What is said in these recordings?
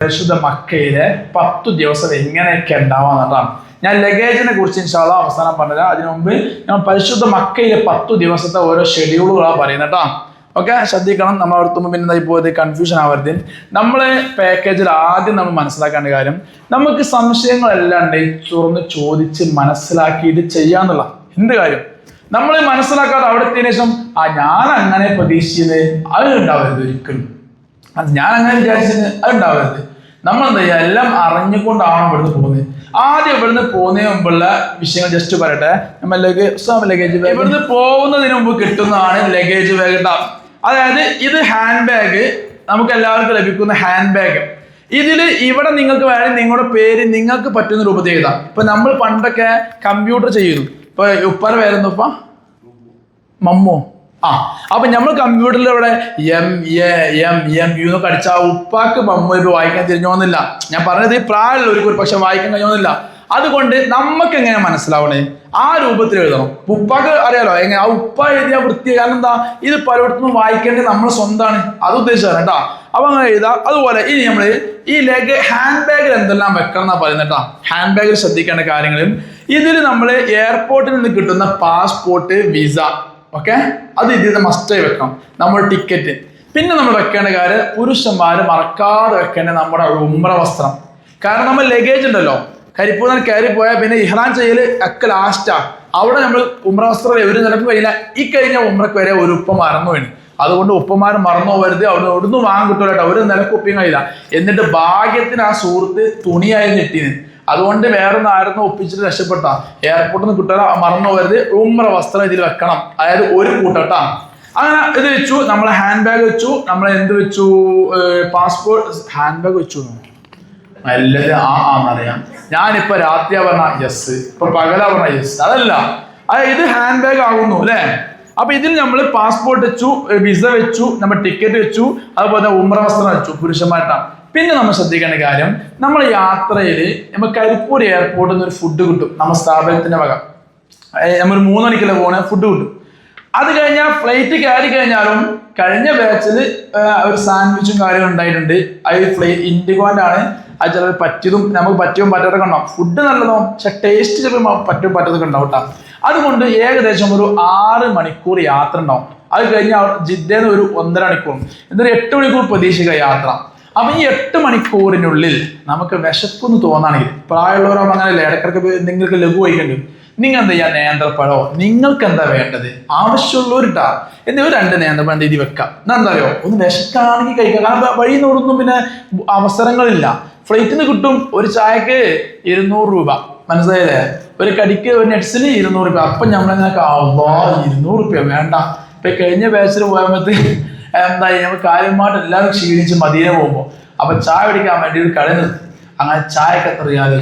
പരിശുദ്ധ മക്കയിലെ 10 ദിവസം എങ്ങനെയൊക്കെ ഉണ്ടാവാന്നുള്ളതാണ്. ഞാൻ ലഗേജിനെ കുറിച്ച് ഇൻഷാ അല്ലാഹ് അവസാനം പറഞ്ഞത്. അതിനു മുമ്പ് ഞാൻ പരിശുദ്ധ മക്കയിലെ 10 ദിവസത്തെ ഓരോ ഷെഡ്യൂളുകളാണ് പറയുന്നത് കേട്ടോ. ഓക്കെ, ശ്രദ്ധിക്കണം. നമ്മൾ അവിടുത്തെ പിന്നെ ഇപ്പോൾ കൺഫ്യൂഷൻ ആവരുത്. നമ്മളെ പാക്കേജിൽ ആദ്യം നമ്മൾ മനസ്സിലാക്കേണ്ട കാര്യം, നമുക്ക് സംശയങ്ങളെല്ലാം തുറന്ന് ചോദിച്ച് മനസ്സിലാക്കിയിട്ട് ചെയ്യാന്നുള്ള എന്ത് കാര്യം നമ്മൾ മനസ്സിലാക്കാതെ അവിടെ എത്തിയതിനു ശേഷം ഞാൻ അങ്ങനെ പ്രതീക്ഷിച്ചത് അത് ഉണ്ടാവരുത്. ഒരിക്കലും ഞാൻ അങ്ങനെ വിചാരിച്ചത് അത് ഉണ്ടാവരുത്. നമ്മൾ എന്താ ചെയ്യുക, എല്ലാം അറിഞ്ഞുകൊണ്ടാണ് ഇവിടുന്ന് പോകുന്നത്. ആദ്യം ഇവിടുന്ന് പോകുന്നതിന് മുമ്പുള്ള വിഷയങ്ങൾ ജസ്റ്റ് പറയട്ടെ. നമ്മൾ ലഗേജ് ബാഗ് ഇവിടുന്ന് പോകുന്നതിന് മുമ്പ് കിട്ടുന്നതാണ് ലഗേജ് ബാഗ് കേട്ടോ. അതായത് ഇത് ഹാൻഡ് ബാഗ്, നമുക്ക് എല്ലാവർക്കും ലഭിക്കുന്ന ഹാൻഡ് ബാഗ്. ഇവിടെ നിങ്ങൾക്ക് വേണമെങ്കിൽ നിങ്ങളുടെ പേര് നിങ്ങൾക്ക് പറ്റുന്ന രൂപത്തിൽ എഴുതാം. ഇപ്പൊ നമ്മൾ പണ്ടൊക്കെ കമ്പ്യൂട്ടർ ചെയ്യുന്നു. ഇപ്പൊ ഉപ്പാന്റെ പേരെന്താ? മമ്മോ. അപ്പൊ നമ്മൾ കമ്പ്യൂട്ടറിൽ ഇവിടെ MU എന്നൊക്കെ അടിച്ചാൽ ഉപ്പാക്ക് മമ്മോ ഇപ്പൊ വായിക്കാൻ തിരിഞ്ഞോന്നില്ല. ഞാൻ പറഞ്ഞത് ഈ പ്രായമുള്ളവർക്ക് പക്ഷെ വായിക്കാൻ കഴിഞ്ഞോന്നില്ല. അതുകൊണ്ട് നമുക്ക് എങ്ങനെ മനസ്സിലാവണേ, ആ രൂപത്തിൽ എഴുതണം. ഉപ്പാക്ക് അറിയാലോ എങ്ങനെ ആ ഉപ്പ എഴുതിയ വൃത്തി. കാരണം എന്താ, ഇത് പലയിടത്തുനിന്നും വായിക്കേണ്ടത് നമ്മൾ സ്വന്തമാണ്. അത് ഉദ്ദേശിച്ചാണ് കേട്ടോ. അപ്പൊ അങ്ങനെ എഴുതാം. അതുപോലെ ഇനി നമ്മൾ ഈ ഹാൻഡ് ബാഗിൽ എന്തെല്ലാം വെക്കണം എന്നാ പറയുന്നത് കേട്ടോ. ഹാൻഡ് ബാഗിൽ ശ്രദ്ധിക്കേണ്ട കാര്യങ്ങളും ഇതിൽ നമ്മൾ എയർപോർട്ടിൽ നിന്ന് കിട്ടുന്ന പാസ്പോർട്ട്, വിസ, ഓക്കെ, അത് ഇതിൽ മസ്റ്റായി വെക്കണം. നമ്മുടെ ടിക്കറ്റ്. പിന്നെ നമ്മൾ വെക്കേണ്ട കാര്യം, പുരുഷന്മാർ മറക്കാതെ വെക്കേണ്ട നമ്മുടെ ഉംറ വസ്ത്രം. കാരണം നമ്മൾ ലഗേജ് ഉണ്ടല്ലോ, കരിപ്പൂർ കയറി പോയാൽ പിന്നെ ഇഹ്റാൻ ചെയ്യല് ഒക്കെ ലാസ്റ്റാ. അവിടെ നമ്മൾ ഉംറ വസ്ത്രം ഒരു നിലക്ക് കഴിയില്ല. ഈ കഴിഞ്ഞ ഉംറക്ക് വരെ ഒരു ഉപ്പ മറന്നു വീണ്. അതുകൊണ്ട് ഉപ്പമാർ മറന്നു പോകരുത്. അവിടെ ഒന്നും വാങ്ങാൻ കിട്ടൂല കേട്ടോ. ഒരു നിലക്ക് ഒപ്പിയും കഴിയില്ല. എന്നിട്ട് ഭാഗ്യത്തിന് ആ സുഹൃത്ത് തുണിയായി ഞെട്ടിന്. അതുകൊണ്ട് വേറൊന്നും ആയിരുന്നു ഒപ്പിച്ചിട്ട് രക്ഷപ്പെട്ട. എയർപോർട്ടിൽ നിന്ന് കിട്ടാൻ മറന്നു പോകരുത്. ഉംറ വസ്ത്രം ഇതിൽ വെക്കണം. അതായത് ഒരു കൂട്ടട്ടാ. അങ്ങനെ ഇത് വെച്ചു. നമ്മൾ ഹാൻഡ് ബാഗ് വെച്ചു. നമ്മൾ എന്ത് വെച്ചു? പാസ്പോർട്ട്, ഹാൻഡ് ബാഗ് വെച്ചു. നല്ലത് എന്നറിയാം. ഞാനിപ്പോ രാത്രിയാ പറഞ്ഞ യെസ്, ഇപ്പൊ പകലാ പറഞ്ഞ യെസ്. അതല്ല, ഇത് ഹാൻഡ് ബാഗ് ആകുന്നു അല്ലെ. അപ്പൊ ഇതിൽ നമ്മൾ പാസ്പോർട്ട് വെച്ചു, വിസ വെച്ചു, നമ്മൾ ടിക്കറ്റ് വെച്ചു, അതുപോലെ ഉംറ വസ്ത്രം വെച്ചു പുരുഷന്മാർട്ടാണ്. പിന്നെ നമ്മൾ ശ്രദ്ധിക്കേണ്ട കാര്യം, നമ്മൾ യാത്രയിൽ നമ്മൾ കരിപ്പൂർ എയർപോർട്ടിൽ നിന്ന് ഒരു ഫുഡ് കിട്ടും. നമ്മുടെ സ്ഥാപനത്തിന്റെ വക നമ്മൾ 3 മണിക്കല്ലേ പോകണേ, ഫുഡ് കിട്ടും. അത് കഴിഞ്ഞാൽ ഫ്ലൈറ്റ് കയറി കഴിഞ്ഞാലും കഴിഞ്ഞ ബാച്ചിൽ ഒരു സാൻഡ്വിച്ചും കാര്യങ്ങളും ഉണ്ടായിട്ടുണ്ട്. അത് ഇൻഡിഗോന്റെ ആണ്. അത് ചിലർ പറ്റിയതും നമുക്ക് പറ്റിയും പറ്റാതൊക്കെ ഉണ്ടാവും. ഫുഡ് നല്ലതോ പക്ഷെ ടേസ്റ്റ് ചിലപ്പോൾ പറ്റും പറ്റാതൊക്കെ ഉണ്ടാവും കേട്ടോ. അതുകൊണ്ട് ഏകദേശം ഒരു 6 മണിക്കൂർ യാത്ര ഉണ്ടാവും. അത് കഴിഞ്ഞാൽ ജിദ്ദയിൽ നിന്ന് ഒരു 1.5 മണിക്കൂർ, എന്നൊരു 8 മണിക്കൂർ പ്രതീക്ഷിക്കുക യാത്ര. അപ്പൊ ഈ 8 മണിക്കൂറിനുള്ളിൽ നമുക്ക് വിശപ്പെന്ന് തോന്നുകയാണെങ്കിൽ, പ്രായമുള്ളവരാകുമ്പോൾ അങ്ങനെയല്ലേ, ഇടയ്ക്കിടയ്ക്ക് എന്തെങ്കിലും ലഘു വഹിക്കേണ്ടി വരും. നിങ്ങൾ എന്താ ചെയ്യാ, നേന്ത്രപ്പഴോ നിങ്ങൾക്ക് എന്താ വേണ്ടത് ആവശ്യമുള്ളവരിട്ടാ എന്തെങ്കിലും 2 നേന്ത്രപ്പഴം എഴുതി വെക്കാം. എന്നാ എന്താ അറിയോ, ഒന്ന് വിശക്കാണെങ്കിൽ കഴിക്കാം. കാരണം വഴിയിൽ നിന്നൊന്നും പിന്നെ അവസരങ്ങളില്ല. ഫ്ലൈറ്റിൽ നിന്ന് കിട്ടും ഒരു ചായക്ക് 200 രൂപ, മനസ്സിലായില്ലേ? ഒരു കടിക്ക് ഒരു നെറ്റ്സിന് 200 രൂപ. അപ്പം നമ്മളെങ്ങനെ 200 രൂപ വേണ്ട. ഇപ്പൊ കഴിഞ്ഞ ബാച്ചിൽ പോയപ്പോഴത്തെ എന്തായി, നമ്മൾ കാര്യമായിട്ട് എല്ലാവരും ക്ഷീണിച്ച് മദീന പോകുമ്പോൾ അപ്പൊ ചായ കുടിക്കാൻ വേണ്ടി ഒരു കട നിർത്തി. അങ്ങനെ ചായക്ക് എത്ര റിയാൽ?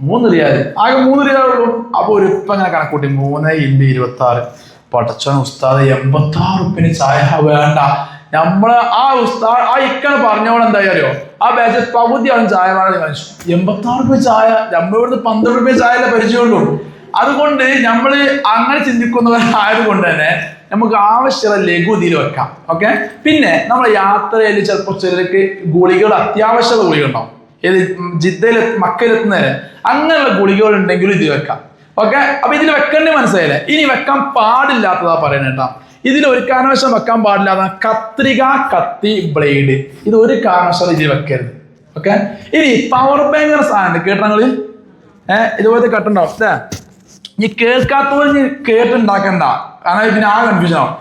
3 റിയാൽ. ആകെ 3 റിയാലുള്ളൂ. അപ്പൊ ഒരു ഇപ്പം ഇങ്ങനെ കണക്കൂട്ടി 3 × 26. പടച്ചോൻ ഉസ്താദ് 86 റുപ്യന് ചായ വേണ്ട. നമ്മള് ആ ഉസ്താദ് ആ ഇക്കാണ് പറഞ്ഞോളെ എന്താ അറിയോ, ആ ബാച്ച് പകുതിയാണ് ചായ വേണമെന്ന് കാണിച്ചു. 86 രൂപ ചായ, നമ്മളിവിടുന്ന് 12 രൂപ ചായയല്ലേ പരിചയമുള്ളൂ. അതുകൊണ്ട് നമ്മൾ അങ്ങനെ ചിന്തിക്കുന്നവരായത് കൊണ്ട് തന്നെ നമുക്ക് ആവശ്യമുള്ള ലഘുതിയിൽ വെക്കാം. ഓക്കെ. പിന്നെ നമ്മൾ യാത്രയിൽ ചിലപ്പോൾ ചിലർക്ക് ഗുളികൾ, അത്യാവശ്യ ഗുളിക ഉണ്ടാവും. ഏത് ജിദ്ദയിൽ മക്കയിലെത്തുന്നവരെ അങ്ങനെയുള്ള ഗുളികകൾ ഉണ്ടെങ്കിലും ഇതിൽ വെക്കാം. ഓക്കെ. അപ്പൊ ഇതിൽ വെക്കേണ്ടത് മനസ്സിലായില്ലേ? ഇനി വെക്കാൻ പാടില്ലാത്തതാ പറയുന്നത് കേട്ടോ. ഇതിൽ ഒരു കാരണവശാലും വെക്കാൻ പാടില്ലാത്ത കത്രിക, കത്തി, ബ്ലേഡ്, ഇത് ഒരു കാരണവശാലും ഇതിൽ വെക്കരുത്. ഓക്കെ. ഇനി പവർ ബാങ്ക് എന്ന സാധനം കേട്ടങ്ങള് ഇതുപോലത്തെ കട്ടുണ്ടാവും അല്ലേ. ഈ കേൾക്കാത്തവർ കേട്ടുണ്ടാക്കണ്ട, കാരണം ഇതിന് ആ കൺഫ്യൂഷൻ ആവും.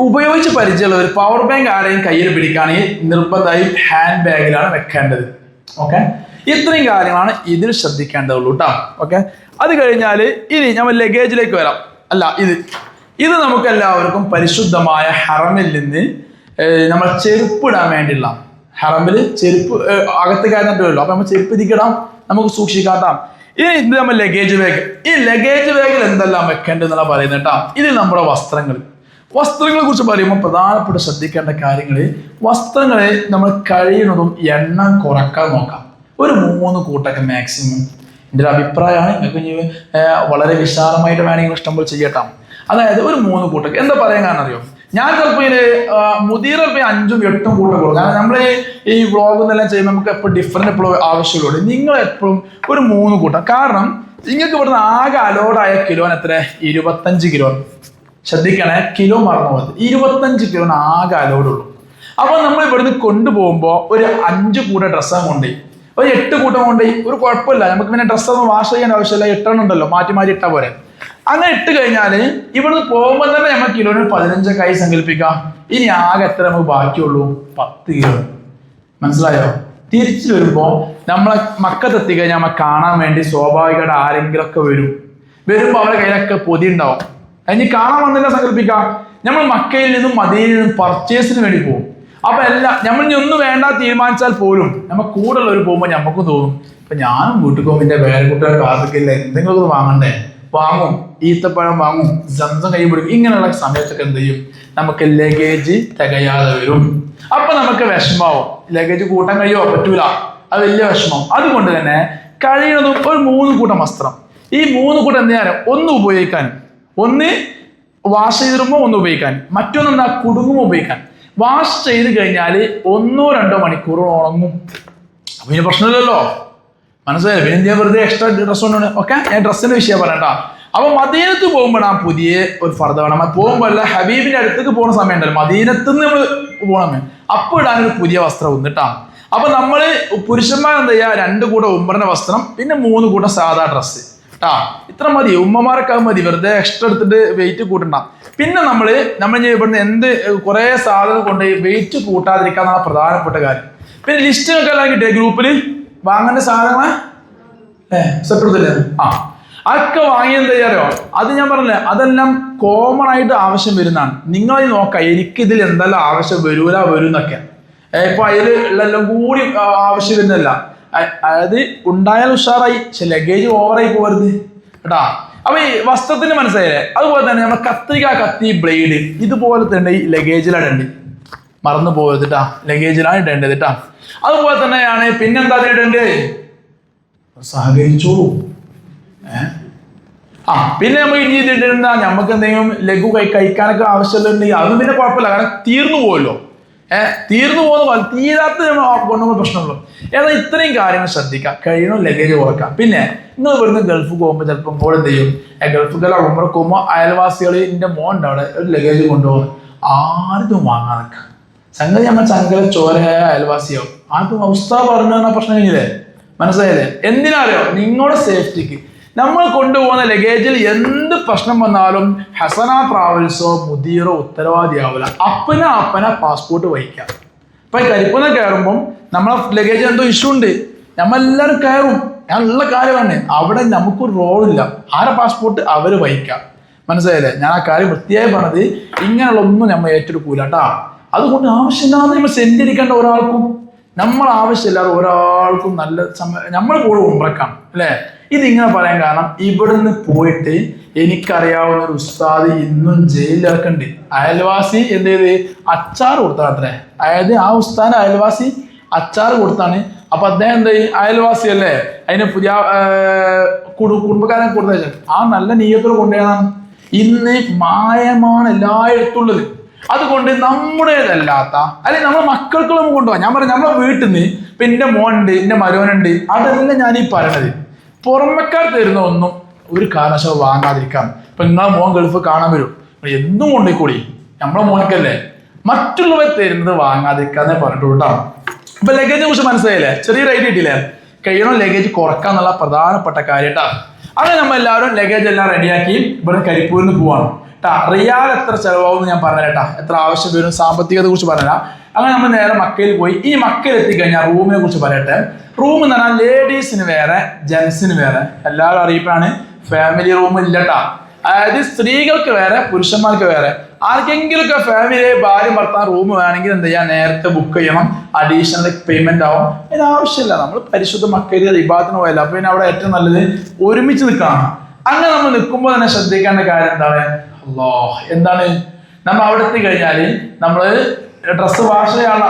ഉപയോഗിച്ച് പരിചയമുള്ള ഒരു പവർ ബാങ്ക് ആരെയും കയ്യിൽ പിടിക്കുകയാണെങ്കിൽ നിർബന്ധമായും ഹാൻഡ് ബാഗിലാണ് വെക്കേണ്ടത്. ഓക്കെ. ഇത്രയും കാര്യമാണ് ഇതിൽ ശ്രദ്ധിക്കേണ്ടതുള്ളൂ കേട്ടോ. ഓക്കെ. അത് കഴിഞ്ഞാൽ ഇനി നമ്മൾ ലഗേജിലേക്ക് വരാം. അല്ല, ഇത് നമുക്ക് എല്ലാവർക്കും പരിശുദ്ധമായ ഹറമിൽ നിന്ന് നമ്മൾ ചെരുപ്പിടാൻ വേണ്ടിയുള്ള, ഹറമിൽ ചെരുപ്പ് അകത്ത് കയറിട്ട് വരുമല്ലോ, അപ്പൊ നമ്മൾ ചെരുപ്പ് ഇതിക്കിടാം, നമുക്ക് സൂക്ഷിക്കാട്ടാം. ഇനി ഇത് നമ്മൾ ലഗേജ് ബാഗ്. ഈ ലഗേജ് ബാഗിൽ എന്തെല്ലാം വെക്കേണ്ടതെന്നുള്ള പറയുന്നത് കേട്ടോ. ഇതിൽ നമ്മുടെ വസ്ത്രങ്ങളെ കുറിച്ച് പറയുമ്പോൾ പ്രധാനപ്പെട്ട ശ്രദ്ധിക്കേണ്ട കാര്യങ്ങൾ, വസ്ത്രങ്ങളെ നമ്മൾ കഴിയുന്നതും എണ്ണം കുറക്കാൻ നോക്കാം. ഒരു 3 കൂട്ടൊക്കെ മാക്സിമം. എൻ്റെ ഒരു അഭിപ്രായമാണ്. നിങ്ങൾക്ക് വളരെ വിശാലമായിട്ട് വേണമെങ്കിൽ ഇഷ്ടംപോലെ ചെയ്യട്ടാം. അതായത് ഒരു 3 കൂട്ടൊക്കെ. എന്താ പറയാൻ കാരണം അറിയോ, ഞാൻ ചിലപ്പോൾ മുതിർ 5ഉം 8ഉം കൂട്ടം കൊടുക്കും. കാരണം നമ്മൾ ഈ വ്ളോഗ് എന്നെല്ലാം ചെയ്യുമ്പോൾ നമുക്ക് എപ്പോഴും ഡിഫറെന്റ് എപ്പോഴും ആവശ്യമുള്ളൂ. നിങ്ങൾ എപ്പോഴും ഒരു 3 കൂട്ടം. കാരണം നിങ്ങൾക്ക് ഇവിടുന്ന് ആകെ അലോഡായ കിലോന് എത്ര? 25 കിലോ. ശ്രദ്ധിക്കണേ, കിലോ മറന്നു പോയത്. 25 കിലോന് ആകെ അലോഡുള്ളൂ. അപ്പൊ നമ്മൾ ഇവിടുന്ന് കൊണ്ടുപോകുമ്പോൾ ഒരു 5 കൂട്ടം ഡ്രസ്സാണ് കൊണ്ടുപോയി, ഒരു 8 കൂട്ടം കൊണ്ടുപോയി, ഒരു കുഴപ്പമില്ല. നമുക്ക് പിന്നെ ഡ്രസ്സൊന്നും വാഷ് ചെയ്യാൻ ആവശ്യമില്ല, 8 എണ്ണം ഉണ്ടല്ലോ, മാറ്റി മാറ്റി ഇട്ടാൽ പോരെ. അങ്ങനെ ഇട്ട് കഴിഞ്ഞാൽ ഇവിടുന്ന് പോകുമ്പോൾ തന്നെ നമ്മൾ കിലോന് 15 സങ്കല്പിക്കാം. ഇനി ആകെ എത്ര നമുക്ക് ബാക്കിയുള്ളൂ? 10 കിലോ. മനസ്സിലായോ? തിരിച്ചു വരുമ്പോ നമ്മളെ മക്കത്തെത്തി കഴിഞ്ഞാൽ നമ്മൾ കാണാൻ വേണ്ടി സ്വാഭാവികമായിട്ട് ആരെങ്കിലും ഒക്കെ വരുമ്പോ അവരുടെ കയ്യിലൊക്കെ പൊതി ഉണ്ടാവും. ഇനി കാണാൻ വന്നില്ല സങ്കല്പിക്കാം. നമ്മൾ മക്കയിൽ നിന്നും മദീനയിൽ നിന്നും പർച്ചേസിന് വേണ്ടി പോകും. അപ്പൊ എല്ലാം നമ്മൾ ഇനി ഒന്നും വേണ്ട തീരുമാനിച്ചാൽ പോലും നമ്മൾ കൂടെ ഉള്ളവർ പോകുമ്പോൾ നമുക്കും തോന്നും, ഇപ്പൊ ഞാനും വീട്ടിൽ പോകുമ്പോൾ എന്റെ വേറെ കുട്ടികളെ കാത്തിക്കില്ല, എന്തെങ്കിലും വാങ്ങണ്ടേ, വാങ്ങും. ഈത്തപ്പഴം വാങ്ങും, സംസം കൈ പിടിക്കും. ഇങ്ങനെയുള്ള സമയത്തൊക്കെ എന്ത് ചെയ്യും? നമുക്ക് ലഗേജ് തികയാതെ വരും. അപ്പൊ നമുക്ക് വിഷമാവും. ലഗേജ് കൂട്ടാൻ കഴിയോ? പറ്റൂല. അത് വലിയ വിഷമം. അതുകൊണ്ട് തന്നെ കഴിയുന്നതും ഒരു 3 കൂട്ടം വസ്ത്രം. ഈ 3 കൂട്ടം എന്ത് ചെയ്യാനും? ഒന്ന് ഉപയോഗിക്കാൻ, ഒന്ന് വാഷ് ചെയ്തിരുമ്പോൾ ഒന്ന് ഉപയോഗിക്കാൻ, മറ്റൊന്ന് എന്താ കുടുങ്ങുമ്പോൾ ഉപയോഗിക്കാൻ. വാഷ് ചെയ്ത് കഴിഞ്ഞാൽ 1-2 മണിക്കൂർ ഉണങ്ങും. അപ്പൊ ഇനി പ്രശ്നമില്ലല്ലോ. മനസ്സിലായില്ലേ? പിന്നെ എന്തിനാ വെറുതെ എക്സ്ട്രാ ഡ്രസ് കൊണ്ടാണ്? ഓക്കെ, ഞാൻ ഡ്രസ്സിന്റെ വിഷയം പറയണ്ട. അപ്പൊ മദീനത്ത് പോകുമ്പോൾ ആ പുതിയ ഒരു ഫർദ വേണം. പോകുമ്പോൾ അല്ല, ഹബീബിന്റെ അടുത്തേക്ക് പോകുന്ന സമയം ഉണ്ടല്ലോ, മദീനത്ത് നിന്ന് നമ്മൾ പോകണമേ, അപ്പൊ ഇടാനൊരു പുതിയ വസ്ത്രം ഒന്നിട്ടാ. അപ്പൊ നമ്മള് പുരുഷന്മാർ എന്താ ചെയ്യുക? 2 കൂട്ടം ഉമ്മറിന്റെ വസ്ത്രം, പിന്നെ 3 കൂട്ടം സാധാ ഡ്രസ്സ്. ഇത്ര മതി. ഉമ്മമാരൊക്കെ മതി, വെറുതെ എക്സ്ട്രാ എടുത്തിട്ട് വെയിറ്റ് കൂട്ടണ്ട. പിന്നെ നമ്മൾ ഇവിടുന്ന് എന്ത് കുറെ സാധനം കൊണ്ട് വെയിറ്റ് കൂട്ടാതിരിക്കാന്നാണ് പ്രധാനപ്പെട്ട കാര്യം. പിന്നെ ലിസ്റ്റ് ഒക്കെ എല്ലാം കിട്ടിയ ഗ്രൂപ്പിൽ വാങ്ങേണ്ട സാധനങ്ങളെ സെപ്പറേറ്റ് അതൊക്കെ വാങ്ങി എന്താ ചെയ്യാറോ? അത് ഞാൻ പറഞ്ഞില്ലേ, അതെല്ലാം കോമൺ ആയിട്ട് ആവശ്യം വരുന്നതാണ്. നിങ്ങൾ നോക്കാം, എനിക്കിതിൽ എന്തെല്ലാം ആവശ്യം വരുന്നൊക്കെ. ഇപ്പൊ അതിൽ ഉള്ളെല്ലാം കൂടി ആവശ്യം വരുന്നല്ല. അതായത് ഉണ്ടായാൽ ഉഷാറായി, പക്ഷെ ലഗേജ് ഓവറായി പോകരുത് കേട്ടാ. അപ്പൊ ഈ വസ്ത്രത്തിന് മനസ്സിലായില്ലേ? അതുപോലെ തന്നെ നമ്മൾ കത്തി ബ്ലേഡ് ഇതുപോലെ തന്നെ ഈ ലഗേജിലാണ് ഇടേണ്ടത്. മറന്നു പോകരുത് കേട്ടാ, ലഗേജിലാണ് ഇടേണ്ടത് കേട്ടാ. അതുപോലെ തന്നെയാണ് പിന്നെന്താ ഇടേണ്ടത്? സഹകരിച്ചോളൂ. പിന്നെ നമ്മൾ ഇനി ഇതിട്ടുണ്ടാ നമുക്ക് എന്തെങ്കിലും ലഘു കഴിക്കാനൊക്കെ ആവശ്യമുണ്ടെങ്കിൽ അതൊന്നും പിന്നെ കുഴപ്പമില്ല, കാരണം തീർന്നു പോകുമല്ലോ. തീർന്നു പോകുന്ന തീരാത്ത കൊണ്ടുപോകുന്ന പ്രശ്നമുള്ളൂ. ഏതാ ഇത്രയും കാര്യങ്ങൾ ശ്രദ്ധിക്കാം. കഴിയണം ലഗേജ് കുറക്കാം. പിന്നെ നിങ്ങൾ ഇവിടുന്ന് ഗൾഫ് പോകുമ്പോൾ ചിലപ്പോൾ ഇപ്പോൾ എന്ത് ചെയ്യും? ഗൾഫുകാരെ ഉമ്മറക്ക് പോകുമ്പോൾ അയൽവാസികൾ എൻ്റെ മോൻ്റെ അവിടെ ഒരു ലഗേജ് കൊണ്ടുപോകും. ആർക്കും വാങ്ങാൻ നിൽക്കാം. സംഗതി നമ്മൾ ചങ്കല ചോരയായ അയൽവാസിയാവും. ആർക്കും അവസ്ഥ പറഞ്ഞു തന്ന പ്രശ്നം കഴിഞ്ഞില്ലേ? മനസ്സിലായില്ലേ? എന്തിനാറിയോ? നിങ്ങളുടെ സേഫ്റ്റിക്ക്. നമ്മൾ കൊണ്ടുപോകുന്ന ലഗേജിൽ എന്ത് പ്രശ്നം വന്നാലും ഹസന ട്രാവൽസോ മുദീറോ ഉത്തരവാദിയാവില്ല. അപ്പന പാസ്പോർട്ട് വഹിക്കാം. ഇപ്പൊ കരിപ്പൂന്ന് കയറുമ്പം നമ്മളെ ലഗേജ് എന്തോ ഇഷ്യൂ ഉണ്ട്, നമ്മളെല്ലാവരും കയറും. ഉള്ള കാര്യമാണ്, അവിടെ നമുക്കൊരു റോളില്ല. ആരെ പാസ്പോർട്ട് അവര് വഹിക്കാം. മനസ്സിലായില്ലേ? ഞാൻ ആ കാര്യം വൃത്തിയായി പറഞ്ഞത്. ഇങ്ങനെയുള്ള ഒന്നും നമ്മൾ ഏറ്റെടുക്കൂല കേട്ടാ. അതുകൊണ്ട് ആവശ്യമില്ലാതെ നമ്മൾ സെഞ്ചരിക്കേണ്ട ഒരാൾക്കും, നമ്മൾ ആവശ്യമില്ലാതെ ഒരാൾക്കും നല്ല നമ്മൾ കൂടെ ഉംറക്കാം അല്ലേ? ഇതിങ്ങനെ പറയാൻ കാരണം ഇവിടുന്ന് പോയിട്ട് എനിക്കറിയാവുന്ന ഒരു ഉസ്താദ് ഇന്നും ജയിലിലാക്കുന്നുണ്ട്. അയൽവാസി എന്ത് ചെയ്ത് അച്ചാർ കൊടുത്താത്രേ. അതായത് ആ ഉസ്താദിന്റെ അയൽവാസി അച്ചാർ കൊടുത്താണ്. അപ്പൊ അദ്ദേഹം എന്താ അയൽവാസി അല്ലേ, അതിന് പുതിയ കുടുംബക്കാരൻ കൊടുത്ത ആ നല്ല നീയത്തോട് കൊണ്ടുപോയതാണ്. ഇന്ന് മായമാണ് എല്ലായിടത്തുള്ളത്. അതുകൊണ്ട് നമ്മുടേതല്ലാത്ത അല്ലെങ്കിൽ നമ്മുടെ മക്കൾക്ക് നമുക്ക് കൊണ്ടുപോകാം. ഞാൻ പറയാം, നമ്മളെ വീട്ടിൽ നിന്ന് ഇപ്പൊ എന്റെ മോനുണ്ട്, എന്റെ മരുവനുണ്ട്, അതെല്ലാം ഞാൻ ഈ പറയണത്. പുറമക്കാർ തരുന്ന ഒന്നും ഒരു കാരണവശാലും വാങ്ങാതിരിക്കാം. ഇപ്പൊ നിങ്ങളെ മോൻ ഗൾഫ് കാണാൻ വരും, എന്നും കൊണ്ടുപോയിക്കൂടി, നമ്മളെ മോനക്കല്ലേ. മറ്റുള്ളവർ തരുന്നത് വാങ്ങാതിരിക്കാന്നേ പറഞ്ഞിട്ടുള്ളൂ കേട്ടോ. ഇപ്പൊ ലഗേജിനെ കുറിച്ച് മനസ്സിലായില്ലേ? ചെറിയൊരു ഐഡിയ കിട്ടിയില്ലേ? കഴിയണം ലഗേജ് കുറക്കാന്നുള്ള പ്രധാനപ്പെട്ട കാര്യം കേട്ടോ. അങ്ങനെ നമ്മൾ എല്ലാവരും ലഗേജ് എല്ലാം റെഡിയാക്കി ഇവിടെ കരിപ്പൂരിൽ നിന്ന് പോവാണ് കേട്ടാ. റിയാൽ എത്ര ചെലവാകുമെന്ന് ഞാൻ പറഞ്ഞുതരാം, എത്ര ആവശ്യം വരും, സാമ്പത്തികത്തെ കുറിച്ച് പറഞ്ഞുതരാം. അങ്ങനെ നമ്മൾ നേരെ മക്കയിൽ പോയി. ഈ മക്കയിൽ എത്തിക്കഴിഞ്ഞാൽ റൂമിനെ കുറിച്ച് പറയട്ടെ. റൂം എന്ന് പറഞ്ഞാൽ ലേഡീസിന് വേറെ ജെന്റ്സിന് വേറെ. എല്ലാവരും അറിയിപ്പാണ്, ഫാമിലി റൂം ഇല്ല കേട്ടാ. അതായത് സ്ത്രീകൾക്ക് വേറെ പുരുഷന്മാർക്ക് വേറെ. ആർക്കെങ്കിലും ഒക്കെ ഫാമിലി ഭാര്യ ഭർത്താവ് റൂം വേണമെങ്കിൽ എന്ത് ചെയ്യാം? നേരത്തെ ബുക്ക് ചെയ്യണം, അഡീഷണൽ പേയ്മെന്റ് ആവും. അതിന് ആവശ്യമില്ല. നമ്മൾ പരിശുദ്ധ മക്കയിൽ ഇബാദത്തിന് പോയല്ലോ, അപ്പൊ പിന്നെ അവിടെ ഏറ്റവും നല്ലത് ഒരുമിച്ച് നിൽക്കണം. അങ്ങനെ നമ്മൾ നിൽക്കുമ്പോൾ തന്നെ ശ്രദ്ധിക്കേണ്ട കാര്യം എന്താണ്? എന്താണ് നമ്മൾ അവിടെ എത്തി കഴിഞ്ഞാല് നമ്മള് ഡ്രസ്സ് വാഷ് ചെയ്യാനുള്ള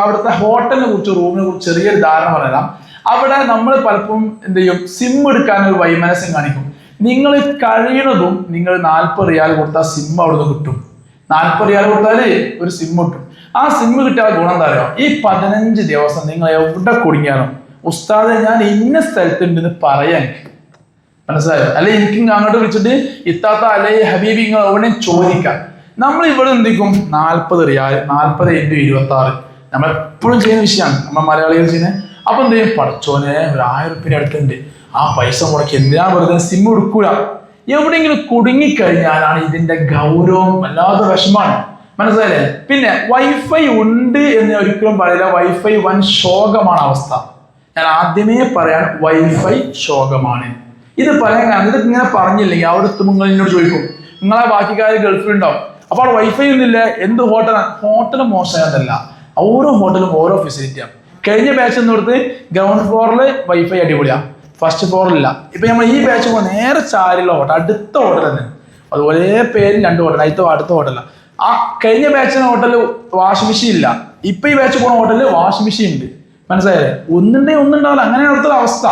അവിടുത്തെ ഹോട്ടലിനെ കുറിച്ച് റൂമിനെ കുറിച്ച് ചെറിയൊരു ധാരണ പറയാം. അവിടെ നമ്മൾ പലപ്പോഴും എന്ത് ചെയ്യും? സിം എടുക്കാൻ ഒരു വൈമനസ്യം കാണിക്കും. നിങ്ങൾ കഴിയണതും നിങ്ങൾ 40 റിയാൽ കൊടുത്താൽ സിം അവിടുന്ന് കിട്ടും. 40 റിയാൽ കൊടുത്താല് ഒരു സിം കിട്ടും. ആ സിം കിട്ടിയാൽ ഗുണം എന്താ അറിയോ? ഈ 15 ദിവസം നിങ്ങൾ എവിടെ കുടുങ്ങിയാലും ഉസ്താദെ ഞാൻ ഇന്ന സ്ഥലത്തുണ്ടെന്ന് പറയാൻ മനസ്സിലായോ? അല്ലെ എനിക്ക് അങ്ങോട്ട് വിളിച്ചിട്ട് ഇത്താത്ത അല്ലെ ഹബീബി നിങ്ങൾ എവിടെ ചോദിക്കാം. നമ്മൾ ഇവിടെ എന്തിക്കും 40 റിയാൽ 40 × 26 നമ്മൾ എപ്പോഴും ചെയ്യുന്ന വിഷയമാണ് നമ്മൾ മലയാളികൾ ചെയ്യുന്നത്. അപ്പൊ എന്ത് ചെയ്യും? പടച്ചോനെ ഒരു 1000 റുപ്യ അടുത്തുണ്ട്, ആ പൈസ മുടക്കി എന്തിനാ വെറുതെ സിം എടുക്കൂല. എവിടെയെങ്കിലും കുടുങ്ങിക്കഴിഞ്ഞാലാണ് ഇതിന്റെ ഗൗരവം വല്ലാതെ വിഷമാണ്. മനസ്സിലായില്ലേ? പിന്നെ വൈഫൈ ഉണ്ട് എന്ന് ഒരിക്കലും പറയില്ല. വൈഫൈ വൻ ശോകമാണ് അവസ്ഥ. ഞാൻ ആദ്യമേ പറയാൻ വൈഫൈ ശോകമാണ്. ഇത് പറയാൻ കാരണം ഇത് ഇങ്ങനെ പറഞ്ഞില്ലെങ്കിൽ അവിടെ നിങ്ങൾ എന്നോട് ചോദിക്കും നിങ്ങളെ ബാക്കി കാര്യം ഗൾഫിലുണ്ടാവും, അപ്പോൾ അവിടെ വൈഫൈ ഒന്നുമില്ല, എന്ത് ഹോട്ടലാണ്? ഹോട്ടൽ മോശമായതല്ല, ഓരോ ഹോട്ടലും ഓരോ ഫെസിലിറ്റിയാണ്. കഴിഞ്ഞ ബാച്ച് എന്ന് ഗ്രൗണ്ട് ഫ്ലോറിൽ വൈഫൈ അടിപൊളിയാണ്, ഫസ്റ്റ് ഫ്ലോറിലില്ല. ഇപ്പൊ നമ്മൾ ഈ ബാച്ച് നേരെ ചാരിയുള്ള ഹോട്ടൽ, അടുത്ത ഹോട്ടൽ തന്നെ, അത് ഒരേ പേരിൽ 2 ഹോട്ടൽ, അടുത്ത ഹോട്ടലാണ്. ആ കഴിഞ്ഞ ബാച്ചിന് ഹോട്ടലിൽ വാഷിംഗ് മെഷീൻ ഇല്ല, ഇപ്പൊ ഈ ബാച്ച് പോണ ഹോട്ടലിൽ വാഷിംഗ് മെഷീൻ ഉണ്ട്. മനസ്സിലായില്ലേ? ഒന്നുണ്ടെങ്കിൽ ഒന്നുണ്ടാവില്ല, അങ്ങനെയാണ് അടുത്ത അവസ്ഥ.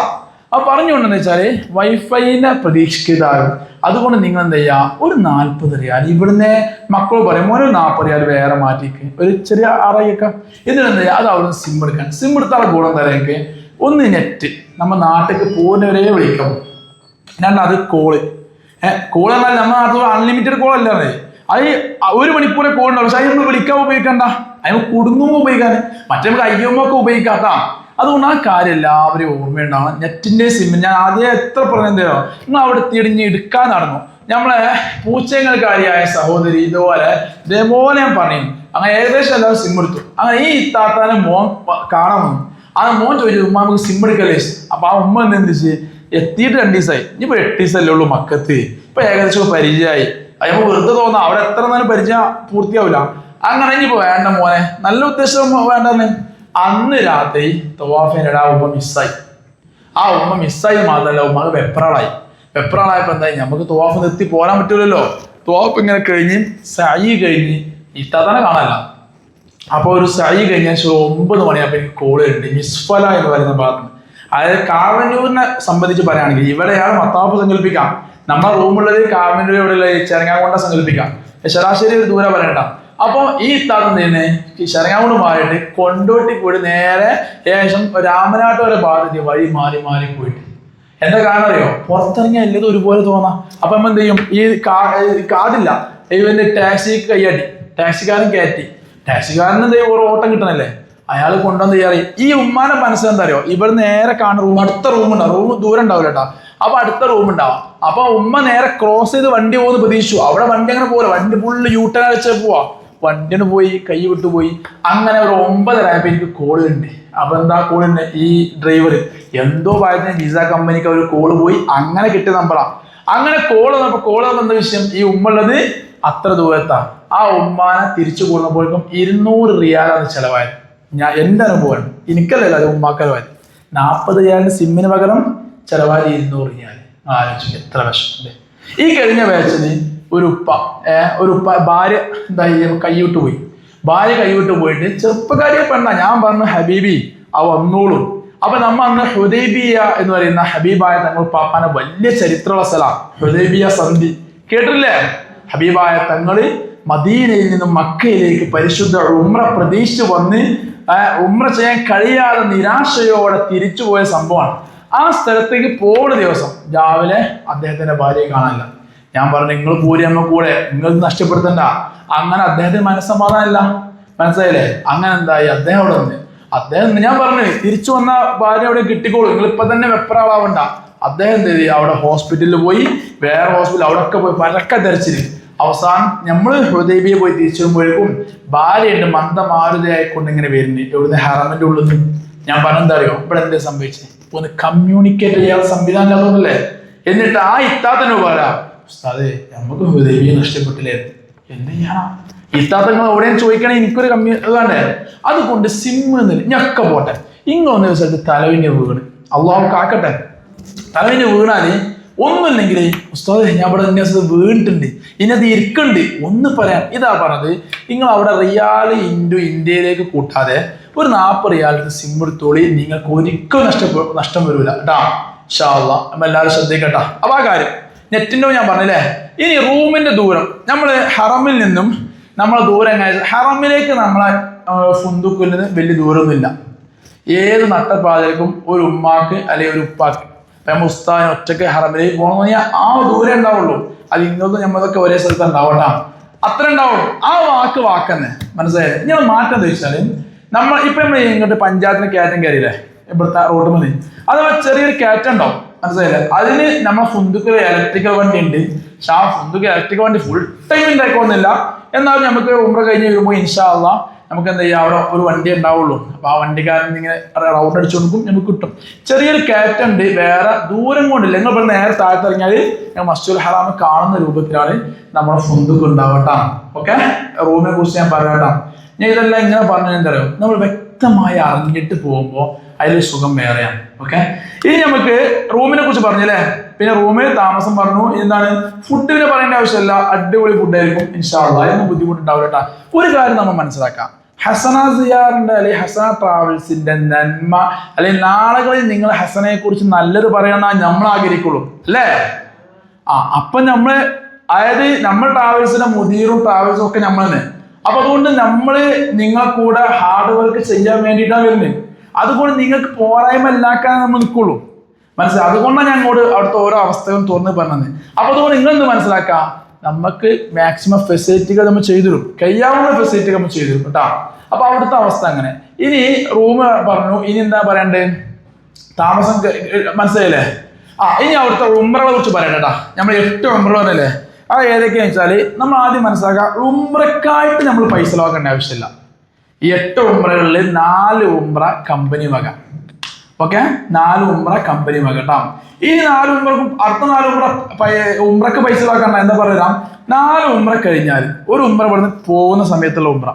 അപ്പൊ പറഞ്ഞുകൊണ്ടെന്ന് വെച്ചാല് വൈഫൈനെ പ്രതീക്ഷിക്കുന്നതാകും. അതുകൊണ്ട് നിങ്ങൾ എന്താ ചെയ്യാ, ഒരു 40 റിയാൽ ഇവിടുന്ന് മക്കൾ പറയും ഒരു 40 റിയാൽ വേറെ മാറ്റിക്ക് ഒരു ചെറിയ അറയൊക്കെ, എന്നിട്ട് എന്താ ചെയ്യുക, അത് അവിടെ നിന്ന് സിം എടുക്കാൻ. സിം എടുത്താൽ ഗുണം തരാക്ക് ഒന്ന് നെറ്റ്, നമ്മൾ നാട്ടിലേക്ക് പോകുന്നവരെ വിളിക്കാം. അത് കോള് എന്നാൽ നമ്മുടെ നാട്ടിൽ അൺലിമിറ്റഡ് കോൾ അല്ലാതെ അത് 1 മണിക്കൂറെ കോൾ ഉണ്ടാവും. പക്ഷെ അത് നമ്മൾ വിളിക്കാൻ ഉപയോഗിക്കണ്ട, അതിന് കുടുങ്ങുമ്പോൾ ഉപയോഗിക്കാൻ, മറ്റേ നമുക്ക് അയ്യോമൊക്കെ ഉപയോഗിക്കാത്ത. അതുകൊണ്ട് ആ കാര്യം എല്ലാവരും ഓർമ്മയുണ്ടാവണം. നെറ്റിന്റെ സിം ഞാൻ ആദ്യം എത്ര പറഞ്ഞോ, നിങ്ങൾ അവിടെ തിരിഞ്ഞ് എടുക്കാൻ നടന്നു. നമ്മളെ പൂച്ചങ്ങൾക്കാരിയായ സഹോദരി ഇതേപോലെ ഞാൻ പറഞ്ഞു. അങ്ങനെ ഏകദേശം എല്ലാവരും സിം എടുത്തു. അങ്ങനെ ഈ ഇത്താത്താനെ മോൻ കാണാൻ വന്നു. ആ മോൻ ചോദിച്ചു ഉമ്മ നമുക്ക് സിം എടുക്കല്ലേ? അപ്പൊ ആ ഉമ്മ എന്ത് ചെയ്ത് എത്തിയിട്ട് 2 ദിവസമായി, ഇനിയിപ്പോ 8 ദിവസമല്ലേ ഉള്ളൂ മക്കത്ത്, ഇപ്പൊ ഏകദേശം പരിചയമായി. അയ്യോ വെറുതെ തോന്നാം, അവിടെ എത്ര നേരം പരിചയം പൂർത്തിയാവില്ല. അങ്ങനെ ഇനിയിപ്പോ വേണ്ട മോനെ, നല്ല ഉദ്ദേശം വേണ്ടെന്ന്. അന്ന് രാത്രി തവാഫിനിടെ ആ ഉമ്മ മിസ്സായി. ആ ഉമ്മ മിസ്സായി മാത്രമല്ല ഉമ്മക്ക് വെപ്രാളായപ്പോ എന്തായി, നമുക്ക് തവാഫ് നിർത്തി പോരാൻ പറ്റൂലല്ലോ. തവാഫ് ഇങ്ങനെ കഴിഞ്ഞ് സഈ കഴിഞ്ഞ് ഇത്താത്തനെ കാണാനല്ല. അപ്പൊ ഒരു സഈ കഴിഞ്ഞ 9 മണിയാകുമ്പോൾ എനിക്ക് കോള് ഉണ്ട് മിസ്ഫല എന്ന് പറയുന്ന ഭാഗത്ത്. അതായത് കാവന്നൂരിനെ സംബന്ധിച്ച് പറയുകയാണെങ്കിൽ ഇവിടെയാണ് മത്താഫ് സങ്കല്പിക്കാം. നമ്മുടെ റൂമുള്ളത് കാവന്നൂർ എവിടെയുള്ള ചെരങ്ങാകൊണ്ട സങ്കല്പിക്കാം. ശരാശരി ഒരു ദൂരം പറയണ്ട. അപ്പൊ ഈ ഇത്താത്തന്നെ ഈ ശരങ്ങാമൂട് മാറിയിട്ട് കൊണ്ടോട്ടി പോയിട്ട് നേരെ ഏകദേശം രാമനാട്ട് വരെ ബാധിച്ച് വഴി മാറി പോയിട്ട് എന്താ കാരണം അറിയോ? പുറത്തിറങ്ങിയാൽ എല്ലാതും ഒരുപോലെ തോന്നാം. അപ്പൊ നമ്മൾ എന്ത് ചെയ്യും, ഈ കാതില്ല ഇവന്റെ ടാക്സിക്ക് കൈയാട്ടി, ടാക്സിക്കാരൻ കയറ്റി, ടാക്സിക്കാരൻ എന്ത് ചെയ്യും, ഒരു ഓട്ടം കിട്ടണല്ലേ, അയാൾ കൊണ്ടുവന്ന് കയറി. ഈ ഉമ്മാന്റെ മനസ്സിലെന്താ അറിയോ, ഇവിടെ നേരെ കാണുന്ന റൂം, അടുത്ത റൂം ഉണ്ടാവും, റൂം ദൂരം ഉണ്ടാവില്ല കേട്ടോ. അപ്പൊ അടുത്ത റൂം ഉണ്ടാവാം. അപ്പൊ ഉമ്മ നേരെ ക്രോസ് ചെയ്ത് വണ്ടി പോകുന്ന പ്രതീക്ഷിച്ചു. അവിടെ വണ്ടി അങ്ങനെ പോലെ, വണ്ടി ഫുള്ള് യൂട്ടേൺ അടിച്ച് പോവാ. വണ്ടിന് പോയി, കൈ വിട്ടു പോയി. അങ്ങനെ ഒരു 9:30 ആയപ്പോ എനിക്ക് കോള് ഉണ്ട്. അപ്പൊ എന്താ കോളുണ്ട്, ഈ ഡ്രൈവർ എന്തോ ഭാഗത്തിന് വിസ കമ്പനിക്ക് ഒരു കോള് പോയി, അങ്ങനെ കിട്ടിയ നമ്പറാ. അങ്ങനെ കോള് വന്ന വിഷയം, ഈ ഉമ്മ ഉള്ളത് അത്ര ദൂരത്താ. ആ ഉമ്മാനെ തിരിച്ചു കൂടുമ്പോഴേക്കും 200 റിയാലാണ് ചെലവായത്. എന്റെ അനുഭവമാണ്, എനിക്കല്ലല്ലോ അത് ഉമ്മാക്കലവായത്. 40 റിയാലിന് സിമ്മിന് പകരം ചെലവായി 200 റിയാൽ. ആലോചിക്കും എത്ര വിഷമല്ലേ. ഈ കഴിഞ്ഞ ബാച്ചിന് ഒരു ഉപ്പ ഭാര്യ കൈവിട്ട് പോയി. ഭാര്യ കൈവിട്ട് പോയിട്ട് ചെറുപ്പക്കാരിയെ പെണ്ണ. ഞാൻ പറഞ്ഞു ഹബീബി ആ വന്നോളൂ. അപ്പൊ നമ്മ അന്ന് ഹുദൈബിയ എന്ന് പറയുന്ന ഹബീബായ തങ്ങൾ പാപ്പാന്റെ വലിയ ചരിത്രമുള്ള സ്ഥലമാണ് ഹുദൈബിയ സന്ധി. കേട്ടില്ലേ? ഹബീബായ തങ്ങള് മദീനയിൽ നിന്നും മക്കയിലേക്ക് പരിശുദ്ധ ഉംറ പ്രതീക്ഷിച്ച് വന്ന് ഉംറ ചെയ്യാൻ കഴിയാതെ നിരാശയോടെ തിരിച്ചുപോയ സംഭവമാണ്. ആ സ്ഥലത്തേക്ക് പോകുന്ന ദിവസം രാവിലെ അദ്ദേഹത്തിന്റെ ഭാര്യയെ കാണാനില്ല. ഞാൻ പറഞ്ഞു നിങ്ങൾ പൂരിയമ്മ കൂടെ, നിങ്ങൾ നഷ്ടപ്പെടുത്തണ്ട. അങ്ങനെ അദ്ദേഹത്തിന് മനസ്സമാധാനമില്ല. മനസ്സിലായില്ലേ? അങ്ങനെ എന്തായി, അദ്ദേഹം അവിടെ വന്ന് ഞാൻ പറഞ്ഞു തിരിച്ചു വന്ന ഭാര്യ അവിടെ കിട്ടിക്കോളൂ, നിങ്ങൾ ഇപ്പൊ തന്നെ വെപ്രാളാവണ്ട. അദ്ദേഹം എന്ത് ചെയ്തു, അവിടെ ഹോസ്പിറ്റലിൽ പോയി, വേറെ ഹോസ്പിറ്റൽ അവിടെയൊക്കെ പോയി പരക്കെ ധരിച്ചിട്ട് അവസാനം നമ്മള് ഹുദൈബിയ പോയി തിരിച്ചു വരുമ്പോഴേക്കും ഭാര്യയുണ്ട് മന്ദമാരുതയായിക്കൊണ്ട് ഇങ്ങനെ വരുന്നത് ഇവിടുന്ന് ഹറമിന്റെ ഉള്ളിൽ നിന്ന്. ഞാൻ പറഞ്ഞെന്താ അറിയോ, ഇവിടെ എന്താ സംഭവിച്ചത്, ഒന്ന് കമ്മ്യൂണിക്കേറ്റ് ചെയ്യാനുള്ള സംവിധാനം അതൊന്നുമില്ലേ. എന്നിട്ട് ആ ഇത്താത്തനോട് പറയാ, ഉസ്താദേ നമുക്ക് ഹുദൈബിയ നഷ്ടപ്പെട്ടില്ലേ, എന്ത് ചെയ്യാനാ ഇത്താത്തങ്ങൾ എവിടെയും ചോദിക്കണേ, എനിക്കൊരു വേണ്ടേ. അതുകൊണ്ട് സിമ്മ് ഞൊക്കെ പോട്ടെ. ഇങ്ങൊന്ന് ദിവസമായിട്ട് തലവിന് വീണ്, അള്ളാഹു കാക്കട്ടെ, തലവിന് വീണാല് ഒന്നുമില്ലെങ്കിൽ ഉസ്താദ് ഞാൻ ഇവിടെ വീണിട്ടുണ്ട്, ഇന്നത് ഇരിക്കുന്നുണ്ട് ഒന്ന് പറയാൻ. ഇതാ പറഞ്ഞത്, നിങ്ങൾ അവിടെ റിയാൽ ഇന്ത്യയിലേക്ക് കൂട്ടാതെ ഒരു 40 റിയാലിന് സിം എടുത്തോളി, നിങ്ങൾക്ക് ഒരിക്കലും നഷ്ടം വരൂല കേട്ടാ. ഇൻഷാ അല്ലാഹ് നമ്മൾ എല്ലാവരും ശ്രദ്ധിക്കട്ടാ. അപ്പൊ ആ കാര്യം നെറ്റിന്റെ ഞാൻ പറഞ്ഞില്ലേ. ഇനി റൂമിന്റെ ദൂരം, നമ്മൾ ഹറമിൽ നിന്നും നമ്മളെ ദൂരം എങ്ങനെ ഹറമിലേക്ക് നമ്മളെ ഫുന്ദുക്കിൽ നിന്ന് വലിയ ദൂരമൊന്നുമില്ല. ഏത് നട്ടപ്പാതേക്കും ഒരു ഉമ്മാക്ക് അല്ലെങ്കിൽ ഒരു ഉപ്പാക്ക് നമ്മൾ ഉസ്താദിന് ഒറ്റക്ക് ഹറമിലേക്ക് പോകണമെന്ന് പറഞ്ഞാൽ ആ ദൂരം ഉണ്ടാവുള്ളൂ. അത് ഇങ്ങോട്ടും നമ്മളതൊക്കെ ഒരേ സ്ഥലത്ത് ഉണ്ടാവട്ടാ, അത്ര ഉണ്ടാവുള്ളൂ. ആ വാക്ക് മനസ്സിലായത്. ഇങ്ങനെ മാറ്റം എന്താ വെച്ചാല് നമ്മൾ ഇപ്പൊ നമ്മൾ ഇങ്ങോട്ട് പഞ്ചായത്തിന് കയറ്റം കയറിയില്ലേ ഇവിടുത്തെ റോഡ് മതി, അത് ചെറിയൊരു കയറ്റം ഉണ്ടാവും മനസ്സിലായില്ലേ. അതിന് നമ്മളെ ഫുന്ദുക്കിൽ ഇലക്ട്രിക്കൽ വണ്ടി ഉണ്ട്. പക്ഷെ ആ ഫുന്ദുക്കിൽ ഇലക്ട്രിക്കൽ വണ്ടി ഫുൾ ടൈം ഉണ്ടായിക്കൊന്നില്ല. എന്നാലും നമുക്ക് ഉംറ കഴിഞ്ഞ് വരുമ്പോൾ ഇൻഷാ അല്ലാഹ് നമുക്ക് എന്താ ചെയ്യുക, അവിടെ ഒരു വണ്ടി ഉണ്ടാവുള്ളൂ. അപ്പൊ ആ വണ്ടിക്കാരൻ ഇങ്ങനെ റൗണ്ട് അടിച്ചു കൊടുക്കും, നമുക്ക് കിട്ടും. ചെറിയൊരു കയറ്റം ഉണ്ട്, വേറെ ദൂരം കൊണ്ടില്ല. നിങ്ങൾ ഇവിടെ നേരെ താഴത്ത് ഇറങ്ങിയാൽ മസ്ജിദുൽ ഹറാം കാണുന്ന രൂപത്തിലാണ് നമ്മുടെ ഫുന്ദുക്ക് ഉണ്ടാവട്ടാ. ഓക്കെ, റൂമിനെ കുറിച്ച് ഞാൻ പറയാട്ടാ. ഞാൻ ഇതെല്ലാം ഇങ്ങനെ പറഞ്ഞാൽ എന്താ പറയുക, നമ്മൾ വ്യക്തമായി അറിഞ്ഞിട്ട് പോകുമ്പോൾ അതിൽ സുഖം വേറെയാണ്. ഓക്കെ, ഇനി നമുക്ക് റൂമിനെ കുറിച്ച് പറഞ്ഞല്ലേ. പിന്നെ റൂമിൽ താമസം പറഞ്ഞു. എന്താണ് ഫുഡിനെ പറയേണ്ട ആവശ്യമില്ല, അടിപൊളി ഫുഡായിരിക്കും ഇൻഷാ അല്ലാഹ്, അതിന് ബുദ്ധിമുട്ടുണ്ടാവില്ല കേട്ടോ. ഒരു കാര്യം നമ്മൾ മനസ്സിലാക്കാം, ഹസന സിയാറിന്റെ അല്ലെങ്കിൽ ഹസന ട്രാവൽസിന്റെ നന്മ അല്ലെങ്കിൽ നാളുകളിൽ നിങ്ങൾ ഹസനയെ കുറിച്ച് നല്ലത് പറയണ നമ്മൾ ആഗ്രഹിക്കുള്ളൂ അല്ലേ. അപ്പൊ നമ്മള് അതായത് നമ്മൾ ട്രാവൽസിന്റെ മുദീറും ട്രാവൽസും ഒക്കെ നമ്മൾ തന്നെ. അപ്പൊ അതുകൊണ്ട് നമ്മള് നിങ്ങൾ കൂടെ ഹാർഡ് വർക്ക് ചെയ്യാൻ വേണ്ടിയിട്ടാണ് വരുന്നത്. അതുകൊണ്ട് നിങ്ങൾക്ക് പോരായ്മ ഇല്ലാക്കാൻ നമ്മൾ നിൽക്കുള്ളൂ, മനസ്സിലായി. അതുകൊണ്ടാണ് ഞാൻ അങ്ങോട്ട് അവിടുത്തെ ഓരോ അവസ്ഥകളും തുറന്ന് പറഞ്ഞത്. അപ്പൊ അതുകൊണ്ട് നിങ്ങളൊന്ന് മനസ്സിലാക്കാം, നമുക്ക് മാക്സിമം ഫെസിലിറ്റികൾ നമ്മൾ ചെയ്തിരും, കഴിയാവുന്ന ഫെസിലിറ്റികൾ നമ്മൾ ചെയ്തിരും കേട്ടോ. അപ്പൊ അവിടുത്തെ അവസ്ഥ അങ്ങനെ. ഇനി റൂം പറഞ്ഞു, ഇനി എന്താ പറയണ്ടേ, താമസം മനസ്സിലായില്ലേ. ഇനി അവിടുത്തെ ഉംറകളെ കുറിച്ച് പറയണ്ടേട്ടാ. നമ്മൾ 8 ഉംറ പറഞ്ഞല്ലേ, അത് ഏതൊക്കെയാന്ന് വെച്ചാല് നമ്മൾ ആദ്യം മനസ്സിലാക്കാം, ഉംറക്കായിട്ട് നമ്മൾ പൈസ ലോക്കേണ്ട ആവശ്യമില്ല. ഈ 8 ഉംറകളിൽ 4 ഉംറ കമ്പനി വക. ഓക്കെ, 4 ഉംറ കമ്പനി വക കേട്ടോ. ഈ 4 ഉംറക്കും അടുത്ത 4 ഉംറക്ക് പൈസ ലോക്കണ്ട. എന്താ പറയാം, 4 ഉംറ കഴിഞ്ഞാൽ ഒരു ഉംറ ഇവിടുന്ന് പോകുന്ന സമയത്തുള്ള ഉംറ,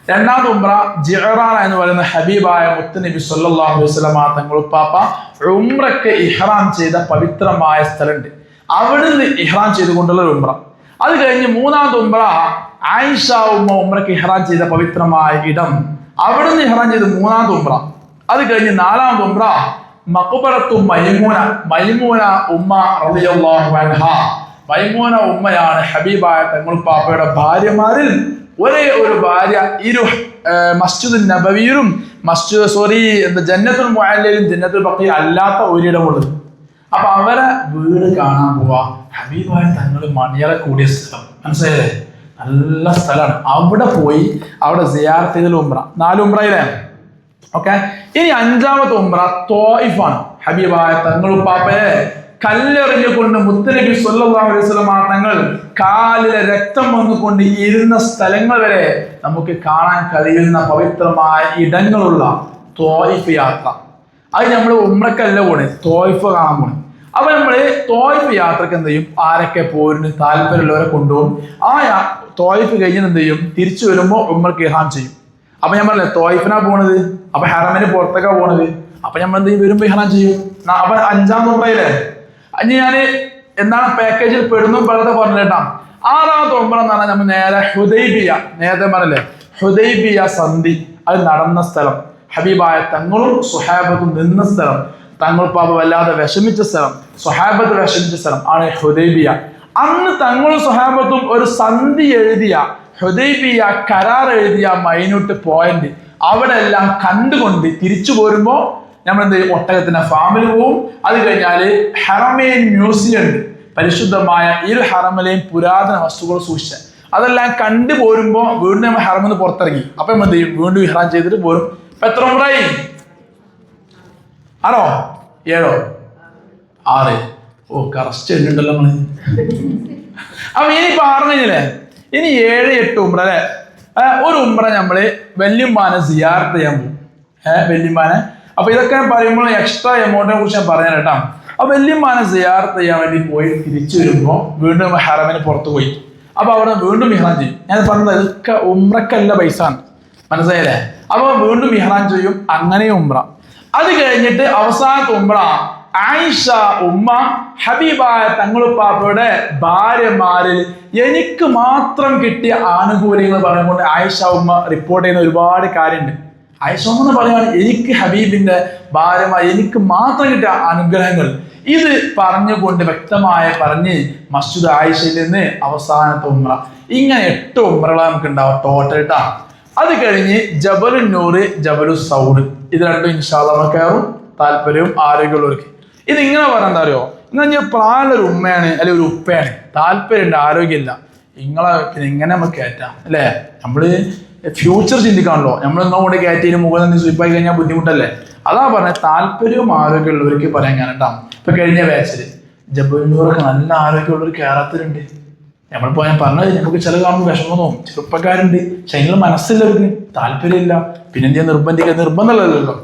രണ്ടാമത്തെ ഉംറ ജിഅറാന എന്ന് പറയുന്ന ഹബീബായ മുത്തുനബി സല്ലല്ലാഹു അലൈഹി വസല്ലം തങ്ങൾ ഉപ്പാപ്പ ഉംറക്ക് ഇഹ്റാം ചെയ്ത പവിത്രമായ സ്ഥലമുണ്ട്, അവിടുന്ന് ഇഹ്റാം ചെയ്തുകൊണ്ടുള്ള ഒരു ഉംറ. അത് കഴിഞ്ഞ് മൂന്നാമത്തെ ഉംറ ആയിഷ ഉമ്മ ഉംറക്ക് ഇഹ്റാം ചെയ്ത പവിത്രമായ ഇടം, അവിടുന്ന് ഇഹ്റാം ചെയ്ത മൂന്നാമത്തെ ഉംറ. അത് കഴിഞ്ഞ് നാലാമത്തെ ഉംറ മഖ്ബറത്തു മൈമൂന ഉമ്മ റളിയല്ലാഹു അൻഹാ. മൈമൂന ഉമ്മയാണ് ഹബീബായ തങ്ങൾ പാപ്പയുടെ ഭാര്യമാരിൽ ഒരേ ഒരു ഭാര്യ. മസ്ജിദ് നബവിയിലും ജന്നത്തുൽ മുഅല്ലയിലും ജന്നത്തുൽ ബഖീ അല്ലാത്ത ഒരിടമുള്ളത്. അപ്പൊ അവരെ വീട് കാണാൻ പോവാ, ഹബീബായ തങ്ങൾ മണിയറ കൂടിയ സ്ഥലം, മനസ്സിലായില്ലേ, നല്ല സ്ഥലമാണ്. അവിടെ പോയി അവിടെ സിയാറത്ത് ചെയ്തൽ ഉംറ. 4 ഉംറയിലെ. ഓക്കെ, ഇനി 5ാമത്തെ ഉംറ ത്വായിഫാണ്. ഹബീബായ തങ്ങൾ പാപ്പയെ കല്ലെറിഞ്ഞുകൊണ്ട് മുത്തുനബി സല്ലല്ലാഹു അലൈഹി വസല്ലം തങ്ങൾ കാലിലെ രക്തം വന്നുകൊണ്ട് ഇരുന്ന സ്ഥലങ്ങൾ വരെ നമുക്ക് കാണാൻ കഴിയുന്ന പവിത്രമായ ഇടങ്ങളുള്ള ത്വായിഫ് യാത്ര. അത് നമ്മൾ ഉംറക്കല്ല പോണേ, ത്വായിഫ് കാണാൻ പോണേ. അപ്പൊ നമ്മള് ത്വായിഫ് യാത്രക്ക് എന്ത് ചെയ്യും, ആരൊക്കെ പോരിന് താല്പര്യമുള്ളവരെ കൊണ്ടുപോകും. ആ ത്വായിഫ് കഴിഞ്ഞ് എന്ത് ചെയ്യും, തിരിച്ചു വരുമ്പോൾ ഉംറക്ക് ഇഹ്റാം ചെയ്യും. അപ്പൊ ഞാൻ പറഞ്ഞില്ലേ ത്വായിഫിനാ പോണത്, അപ്പൊ ഹറമിന് പുറത്തേക്കാ പോണത്. അപ്പൊ നമ്മൾ എന്ത് ചെയ്യും, വരുമ്പോ ഇഹ്റാം ചെയ്യും. അപ്പൊ 5ാം ഉംറയിലെ അഞ്ഞ് ഞാന് എന്താണ് പാക്കേജിൽ പെടുന്നു പെടാതെ പറഞ്ഞിട്ടാ. 6ാമത്തെ ഉംറ എന്ന് പറഞ്ഞാൽ നമ്മൾ നേരെ ഹുദൈബിയ, നേരത്തെ പറഞ്ഞില്ലേ ഹുദൈബിയ സന്ധി, അത് നടന്ന സ്ഥലം, ഹബീബായ തങ്ങളും സ്വഹാബത്തും നിന്ന സ്ഥലം, തങ്ങൾ പാപ്പ വല്ലാതെ വിഷമിച്ച സ്ഥലം, സ്വഹാബത്ത് വിഷമിച്ച സ്ഥലം ആണ് ഹുദൈബിയ. അന്ന് തങ്ങളും സ്വഹാബത്തും ഒരു സന്ധി എഴുതിയ ഹുദൈബിയ കരാർ എഴുതിയ മൈന്യൂട്ട് പോയിന്റ് അവിടെ എല്ലാം കണ്ടുകൊണ്ട് തിരിച്ചു പോരുമ്പോ നമ്മൾ എന്ത് ചെയ്യും, ഒട്ടകത്തിന്റെ ഫാമിൽ പോവും. അത് കഴിഞ്ഞാല് ഹറമൈൻ മ്യൂസിയം ഉണ്ട്, പരിശുദ്ധമായ ഈ ഹറമിലെയും പുരാതന വസ്തുക്കൾ സൂക്ഷിച്ച അതെല്ലാം കണ്ടു പോരുമ്പോ വീണ്ടും നമ്മൾ ഹറമിന്ന് പുറത്തിറങ്ങി. അപ്പൊ നമ്മൾ എന്ത് ചെയ്യും, വീണ്ടും ഇഹ്റാം ചെയ്തിട്ട് പോരും. ഇപ്പൊ എത്ര ഉംറയായി? 6 7 6. ഓ കറസ്റ്റ് ഉണ്ടല്ലോ നമ്മള്. അപ്പൊ ഇനിയിപ്പോ 6 കഴിഞ്ഞില്ലേ, ഇനി 7 8 ഉംറ അല്ലെ. ഒരു ഉംറ നമ്മള് വല്യമ്മാനെ സിയാറത്ത് ചെയ്യാൻ പോകും, വല്യമ്മാനെ. അപ്പൊ ഇതൊക്കെ പറയുമ്പോൾ എക്സ്ട്രാ എമൗണ്ടിനെ കുറിച്ച് ഞാൻ പറയാൻ കേട്ടോ. അപ്പൊ വല്യമ്മാനെ സിയാറത്ത് ചെയ്യാൻ വേണ്ടി പോയി തിരിച്ചു വരുമ്പോ വീണ്ടും ഹറമിന് പുറത്തു പോയി. അപ്പൊ അവിടെ വീണ്ടും ഇഹ്റാം ചെയ്യും. ഞാൻ പറഞ്ഞത് ഇതൊക്കെ ഉംറക്കല്ല പൈസ, മനസ്സിലായില്ലേ. അപ്പൊ വീണ്ടും ഇഹ്റാം ചെയ്യും, അങ്ങനെ ഉംറ. അത് കഴിഞ്ഞിട്ട് അവസാനത്തെ ഉംറ ആയിഷ ഉമ്മ ഹബീബായ തങ്ങളുപ്പാപ്പയുടെ ഭാര്യമാരിൽ എനിക്ക് മാത്രം കിട്ടിയ ആനുകൂല്യങ്ങൾ പറഞ്ഞുകൊണ്ട് ആയിഷ ഉമ്മ റിപ്പോർട്ട് ചെയ്യുന്ന ഒരുപാട് കാര്യമുണ്ട്. ആയിഷ ഉമ്മ എന്ന് പറയുകയാണ്, എനിക്ക് ഹബീബിന്റെ ഭാര്യമാർ എനിക്ക് മാത്രം കിട്ടിയ അനുഗ്രഹങ്ങൾ, ഇത് പറഞ്ഞുകൊണ്ട് വ്യക്തമായി പറഞ്ഞ് മസ്ജിദ് ആയിഷയിൽ നിന്ന് അവസാനത്തെ ഉംറ, ഇങ്ങനെ 8 ഉംറകളാണ് നമുക്ക് ഉണ്ടാവും ടോട്ടൽ ട്ടാ. അത് കഴിഞ്ഞ് ജബലുൻ നൂർ, ജബലു സൗർ, ഇത് രണ്ടും ഇൻഷാ അല്ലാഹ് നമുക്ക് കയറും. താല്പര്യവും ആരോഗ്യമുള്ളവർക്ക് ഇത് ഇങ്ങനെ പറഞ്ഞാൽ അറിയോ, എന്നാൽ പ്രായമുള്ള ഒരു ഉമ്മയാണ് അല്ലെങ്കിൽ ഒരു ഉപ്പയാണ്, താല്പര്യമുണ്ട്, ആരോഗ്യമില്ല, നിങ്ങളെ പിന്നെ എങ്ങനെ നമുക്ക് കയറ്റാം അല്ലേ? നമ്മള് ഫ്യൂച്ചർ ചിന്തിക്കാണല്ലോ. നമ്മൾ ഇന്നും കൂടെ കയറ്റിന് മുകളിൽ നിന്ന് സ്വീപ്പായി കഴിഞ്ഞാൽ ബുദ്ധിമുട്ടല്ലേ? അതാ പറഞ്ഞത് താല്പര്യവും ആരോഗ്യമുള്ളവർക്ക് പറയാൻ കേട്ടാ. ഇപ്പൊ കഴിഞ്ഞ ബാച്ചില് ജബലൂറൊക്കെ നല്ല ആരോഗ്യമുള്ളവർ കയറാത്തവരുണ്ട്. നമ്മളിപ്പോ ഞാൻ പറഞ്ഞത് നമുക്ക് ചില കാണുമ്പോൾ വിഷമം തോന്നും, ചെറുപ്പക്കാരുണ്ട്, പക്ഷെ അതിനുള്ള മനസ്സില്ലവർക്ക് താല്പര്യമില്ല, പിന്നെന്താ നിർബന്ധമല്ലല്ലോ.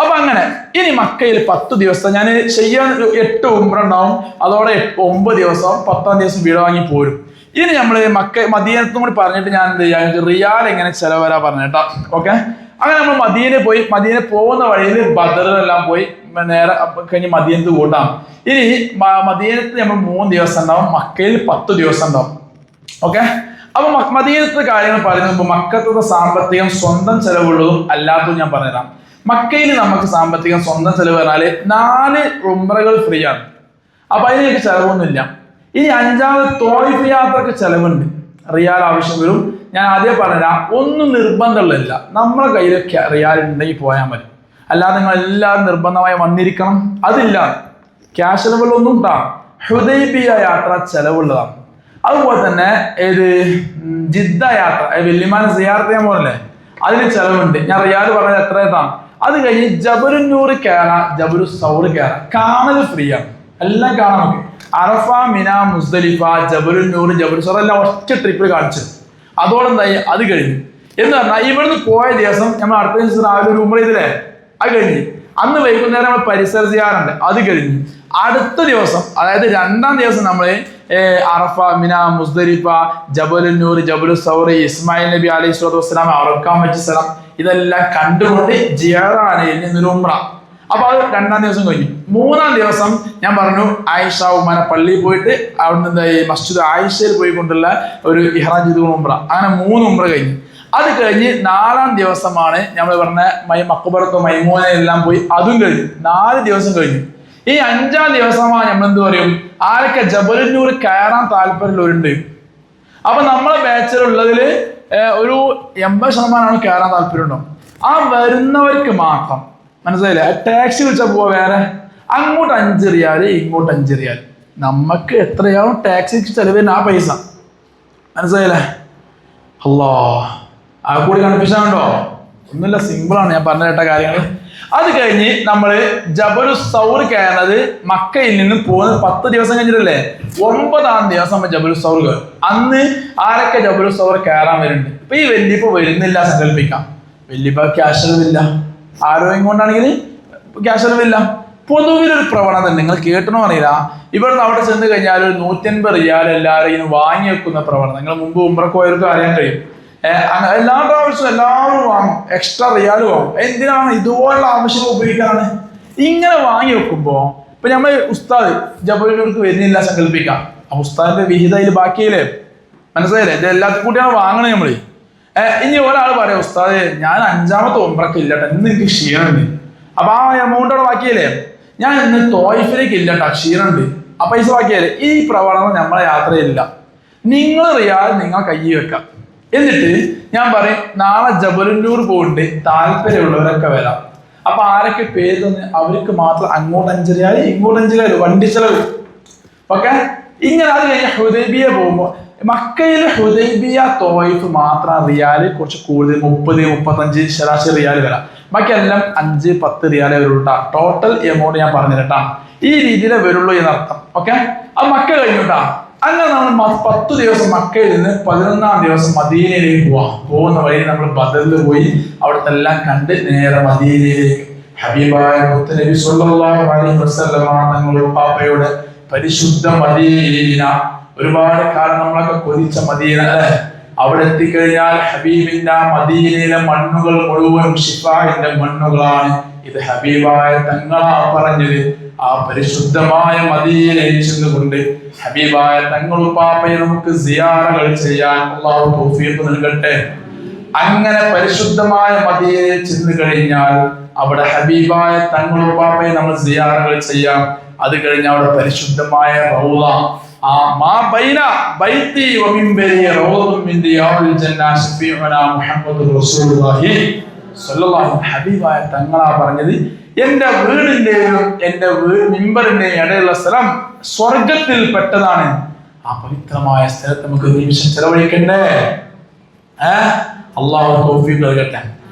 അപ്പൊ അങ്ങനെ ഇനി മക്കയിൽ 10 ദിവസം ഞാൻ ചെയ്യാൻ 8 ഉംറ ഉണ്ടാവും, അതോടെ 9 ദിവസം 10-ാം ദിവസം വീട് വാങ്ങി പോരും. ഇനി നമ്മള് മദീനത്തും കൂടി പറഞ്ഞിട്ട് ഞാൻ എന്ത് ചെയ്യാം, റിയാൽ എങ്ങനെ ചെലവരാ പറഞ്ഞേട്ടാ. ഓക്കെ, അങ്ങനെ നമ്മൾ മദീന പോകുന്ന വഴിയിൽ ബദറിലെല്ലാം പോയി നേരെ കഴിഞ്ഞ് മദീനത്ത് കൂട്ടാം. ഇനി മദീനത്ത് നമ്മൾ 3 ദിവസം ഉണ്ടാവും, മക്കയിൽ 10 ദിവസം ഉണ്ടാവും. ഓക്കെ, അപ്പൊ മദീനത്തെ കാര്യങ്ങൾ പറയുമ്പോൾ മക്കത്തെ സാമ്പത്തികം സ്വന്തം ചെലവുള്ളതും അല്ലാത്തതും ഞാൻ പറഞ്ഞുതരാം. മക്കയിൽ നമുക്ക് സാമ്പത്തികം സ്വന്തം ചെലവ് പറഞ്ഞാല് 4 ഉംറകൾ ഫ്രീ ആണ്, അപ്പൊ അതിലേക്ക് ചെലവൊന്നുമില്ല. ഇനി 5ാമത് തോയിഫ് യാത്രക്ക് ചെലവുണ്ട്, റിയാൽ ആവശ്യം വരും. ഞാൻ ആദ്യം പറഞ്ഞുതരാം, ഒന്നും നിർബന്ധമുള്ളതല്ല, നമ്മളെ കയ്യിൽ റിയാൽ ഉണ്ടെങ്കിൽ പോയാൽ മതി, അല്ലാതെ നിങ്ങൾ എല്ലാവരും നിർബന്ധമായി വന്നിരിക്കണം അതില്ല. ക്യാഷ് ചെലവുകളൊന്നും ഉണ്ടാകും. ഹുദൈബിയ യാത്ര ചെലവുള്ളതാണ്. അതുപോലെ തന്നെ ജിദ്ദ യാത്ര, വല്യമാനെ സിയാറത്ത് ചെയ്യാൻ പോലല്ലേ, അതിന് ചെലവുണ്ട്. ഞാൻ റിയാൽ പറഞ്ഞത് എത്ര ഇതാണ്. അത് കഴിഞ്ഞ് ജബലുൻ നൂർ കയറാം, ജബലു സൗർ കയറാം, കാണൽ ഫ്രീ ആണ്, എല്ലാം കാണാൻ നമുക്ക്. അറഫ, മിന, മുസ്ദലിഫ, ജബലുൻ നൂർ, ജബലു സൗർ എല്ലാം ഒറ്റ ട്രിപ്പിൽ കാണിച്ചു. അതോടെ എന്തായി, അത് കഴിഞ്ഞു എന്ന് പറഞ്ഞാൽ ഇവിടുന്ന് പോയ ദിവസം നമ്മൾ അടുത്ത ദിവസം രാവിലെ ഒരു ഉംറ ചെയ്തില്ലേ, അത് കഴിഞ്ഞ് അന്ന് വൈകുന്നേരം നമ്മൾ പരിസര ചെയ്യാറുണ്ട്, അത് കഴിഞ്ഞു. അടുത്ത ദിവസം അതായത് 2ാം ദിവസം നമ്മൾ അറഫ, മിന, മുസ്ദലിഫ, ജബലുൻ നൂർ, ജബലു സൗർ, ഇസ്മായിൽ നബി അലൈഹി സ്വലാത്തു വസ്സലാം അറക്കാൻ വെച്ച സ്ഥലം, ഇതെല്ലാം കണ്ടുകൊണ്ട് ജിയാറാനയിൽ നിന്നൊരു ഉംറ. അപ്പൊ അത് 2ാം ദിവസം കഴിഞ്ഞു. 3ാം ദിവസം ഞാൻ പറഞ്ഞു ആയിഷ ഉമ്മാനെ പള്ളിയിൽ പോയിട്ട് അവിടുന്ന് എന്താ മസ്ജിദ് ആയിഷയിൽ പോയിക്കൊണ്ടുള്ള ഒരു ഇഹ്റാം ചെയ്ത് ഉംറ. അങ്ങനെ 3 ഉംറ കഴിഞ്ഞു. അത് കഴിഞ്ഞ് 4ാം ദിവസമാണ് നമ്മൾ പറഞ്ഞ മഖബറത്തോ മൈമൂന എല്ലാം പോയി, അതും കഴിഞ്ഞു. 4 ദിവസം കഴിഞ്ഞു. ഈ 5ാം ദിവസമാണ് നമ്മൾ എന്ത് പറയും, ആരൊക്കെ ജബലുൻ നൂർ കയറാൻ താല്പര്യമുള്ളവരുണ്ട്. അപ്പൊ നമ്മളെ ബാച്ചിലുള്ളതിൽ ഒരു 80% കയറാൻ താല്പര്യമുണ്ടോ? ആ വരുന്നവർക്ക് മാത്രം, മനസ്സിലായില്ലേ? ടാക്സി വിളിച്ചാൽ പോവാ, വേറെ അങ്ങോട്ട് 5 റിയാൽ, ഇങ്ങോട്ട് 5 റിയാൽ, നമുക്ക് എത്രയാവും ടാക്സിക്ക് ചെലവിന് ആ പൈസ, മനസ്സിലായില്ലേ? അല്ലാ, ആ കൂടി കൺഫ്യൂഷൻ ഉണ്ടോ? ഒന്നുമില്ല, സിമ്പിളാണ് ഞാൻ പറഞ്ഞു കേട്ട കാര്യങ്ങൾ. അത് കഴിഞ്ഞ് നമ്മൾ ജബലു സൗർ കയറുന്നത് മക്കയിൽ നിന്ന് പോകുന്നത് 10 ദിവസം കഴിഞ്ഞിട്ടല്ലേ, 9ാം ദിവസം നമ്മൾ ജബലു സൗർ കയറും. അന്ന് ആരൊക്കെ ജബലു സൗർ കയറാൻ വരുന്നുണ്ട്? ഇപ്പൊ ഈ വല്യപ്പ വരുന്നില്ല സങ്കല്പിക്കാം, വല്യപ്പ ക്യാഷ് ചെലവില്ല, ആരോഗ്യം കൊണ്ടാണെങ്കിൽ ക്യാഷ് ചെലവില്ല. പൊതുവിലൊരു പ്രവണത നിങ്ങൾ കേട്ടണോ അറിയില്ല, ഇവിടുന്ന് അവിടെ ചെന്ന് കഴിഞ്ഞാൽ ഒരു 150 റിയാൽ എല്ലാവരും ഇങ്ങനെ വാങ്ങി വെക്കുന്ന പ്രവണത നിങ്ങൾ മുമ്പ് ഉംറക്ക് പോയവർക്ക് അറിയാൻ കഴിയും. എല്ലാ പ്രാവശ്യവും എല്ലാവരും വാങ്ങും, എക്സ്ട്രാ റിയാൽ വാങ്ങും. എന്തിനാണ്? ഇതുപോലുള്ള ആവശ്യങ്ങൾ ഉപയോഗിക്കാനാണ്. ഇങ്ങനെ വാങ്ങി വെക്കുമ്പോ ഇപ്പൊ നമ്മൾ ഉസ്താദ് ജബലൂർക്ക് വരുന്നില്ല സങ്കല്പിക്കാം, ആ ഉസ്താദിന്റെ വിഹിതയിൽ ബാക്കിയില്ലേ, മനസ്സിലായില്ലേ? ഇത് എല്ലാത്തിനും കൂട്ടിയാണ് വാങ്ങണേ നമ്മള്. ഇനി ഒരാൾ പറയാം, ഉസ്താദ് ഞാൻ 5ാമത്തെ ഉംറക്ക് ഇല്ലട്ടെ, ഇന്ന് എനിക്ക് ക്ഷീണുണ്ട്, അപ്പൊ ആ എമൗണ്ട് അവിടെ ബാക്കിയല്ലേ, ഞാൻ ഇന്ന് തോയിഫിലേക്ക് ഇല്ലട്ടാ, ക്ഷീണുണ്ട്, ആ പൈസ ബാക്കിയല്ലേ. ഈ പ്രവണത നമ്മളെ യാത്രയില്ല. നിങ്ങൾ റിയാൽ നിങ്ങൾ കയ്യിൽ വെക്കാം, എന്നിട്ട് ഞാൻ പറയും നാളെ ജബലുൻ നൂർ പോയിട്ട് താല്പര്യമുള്ളവരൊക്കെ വരാം. അപ്പൊ ആരൊക്കെ പേര് തന്നെ അവർക്ക് മാത്രം അങ്ങോട്ട് 5 റിയാൽ, ഇങ്ങോട്ട് 5 റിയാൽ വണ്ടി ചെലവ്. ഓക്കെ, ഇങ്ങനെ അത് കഴിഞ്ഞ ഹുദൈബിയ പോകുമ്പോ മക്കയിൽ ഹുദൈബിയ തോയിഫ് മാത്രം റിയാൽ കുറച്ച് കൂടുതൽ, 30-35 ശരാശരി റിയാൽ വരാം. ബാക്കി എല്ലാം 5-10 റിയാലേ വരുള്ളൂ. ടോട്ടൽ എമൗണ്ട് ഞാൻ പറഞ്ഞുതരട്ടാ, ഈ രീതിയിലേ വരുള്ളൂ എന്നർത്ഥം. ഓക്കെ, അത് മക്ക കഴിഞ്ഞുട്ടാ. അങ്ങനെ നമ്മൾ 10 ദിവസം മക്കയിൽ നിന്ന് 11ാം ദിവസം മദീനയിലേക്ക് പോവാം. പോകുന്ന വഴി നമ്മൾ ബദറിൽ പോയി അവിടുത്തെ എല്ലാം കണ്ട് നേരെ മദീനയിലേക്ക് ഹബീബായ മുത്തുനബി സ്വല്ലല്ലാഹു അലൈഹി വസല്ലമ തങ്ങളുടെ പാപ്പയുടെ പരിശുദ്ധ മദീന, ഒരുപാട് കാലം നമ്മളൊക്കെ കൊതിച്ച മദീന അല്ലെ. അവിടെ എത്തിക്കഴിഞ്ഞാൽ ഹബീബിന്റെ മദീനയിലെ മണ്ണുകൾ മുഴുവൻ ഷിഫാഇന്റെ മണ്ണുകളാണ്. ഇത് ഹബീബായ തങ്ങളാ പറഞ്ഞത്. ആ പരിശുദ്ധമായ മദീനയിൽ ചെന്നുകൊണ്ട് ഹബീബായ തങ്ങളും പാപ്പയെ നമുക്ക് സിയാറകൾ ചെയ്യാൻ അല്ലാഹു തൗഫീഖ് നൽകട്ടെ. അങ്ങനെ പരിശുദ്ധമായ മദീനയിൽ ചെന്ന് കഴിഞ്ഞാൽ അവിടെ ഹബീബായ തങ്ങളും പാപ്പയെ നമ്മൾ സിയാറകൾ ചെയ്യാം. അത് കഴിഞ്ഞ് അവിടെ പരിശുദ്ധമായ റൗള, ആ മാ ബൈന ബൈതി വ മിൻബരി റൗളത്തുൻ മിൻ റിയാദിൽ ജന്ന ശഫീഉനാ മുഹമ്മദുർ റസൂലുള്ളാഹി സ്വല്ലല്ലാഹു അലൈഹി ഹബീബായ തങ്ങളാ പറഞ്ഞത്, എന്റെ വീടിന്റെയും എന്റെ മിമ്പറിന്റെയും ഇടയിലുള്ള സ്ഥലം സ്വർഗത്തിൽ പെട്ടതാണ്. ആ പവിത്രമായ സ്ഥലത്ത് നമുക്ക് ഒരു നിമിഷം ചെലവഴിക്കണ്ടേ? അള്ളാഹു തൗഫീഖ് നൽകട്ടെ.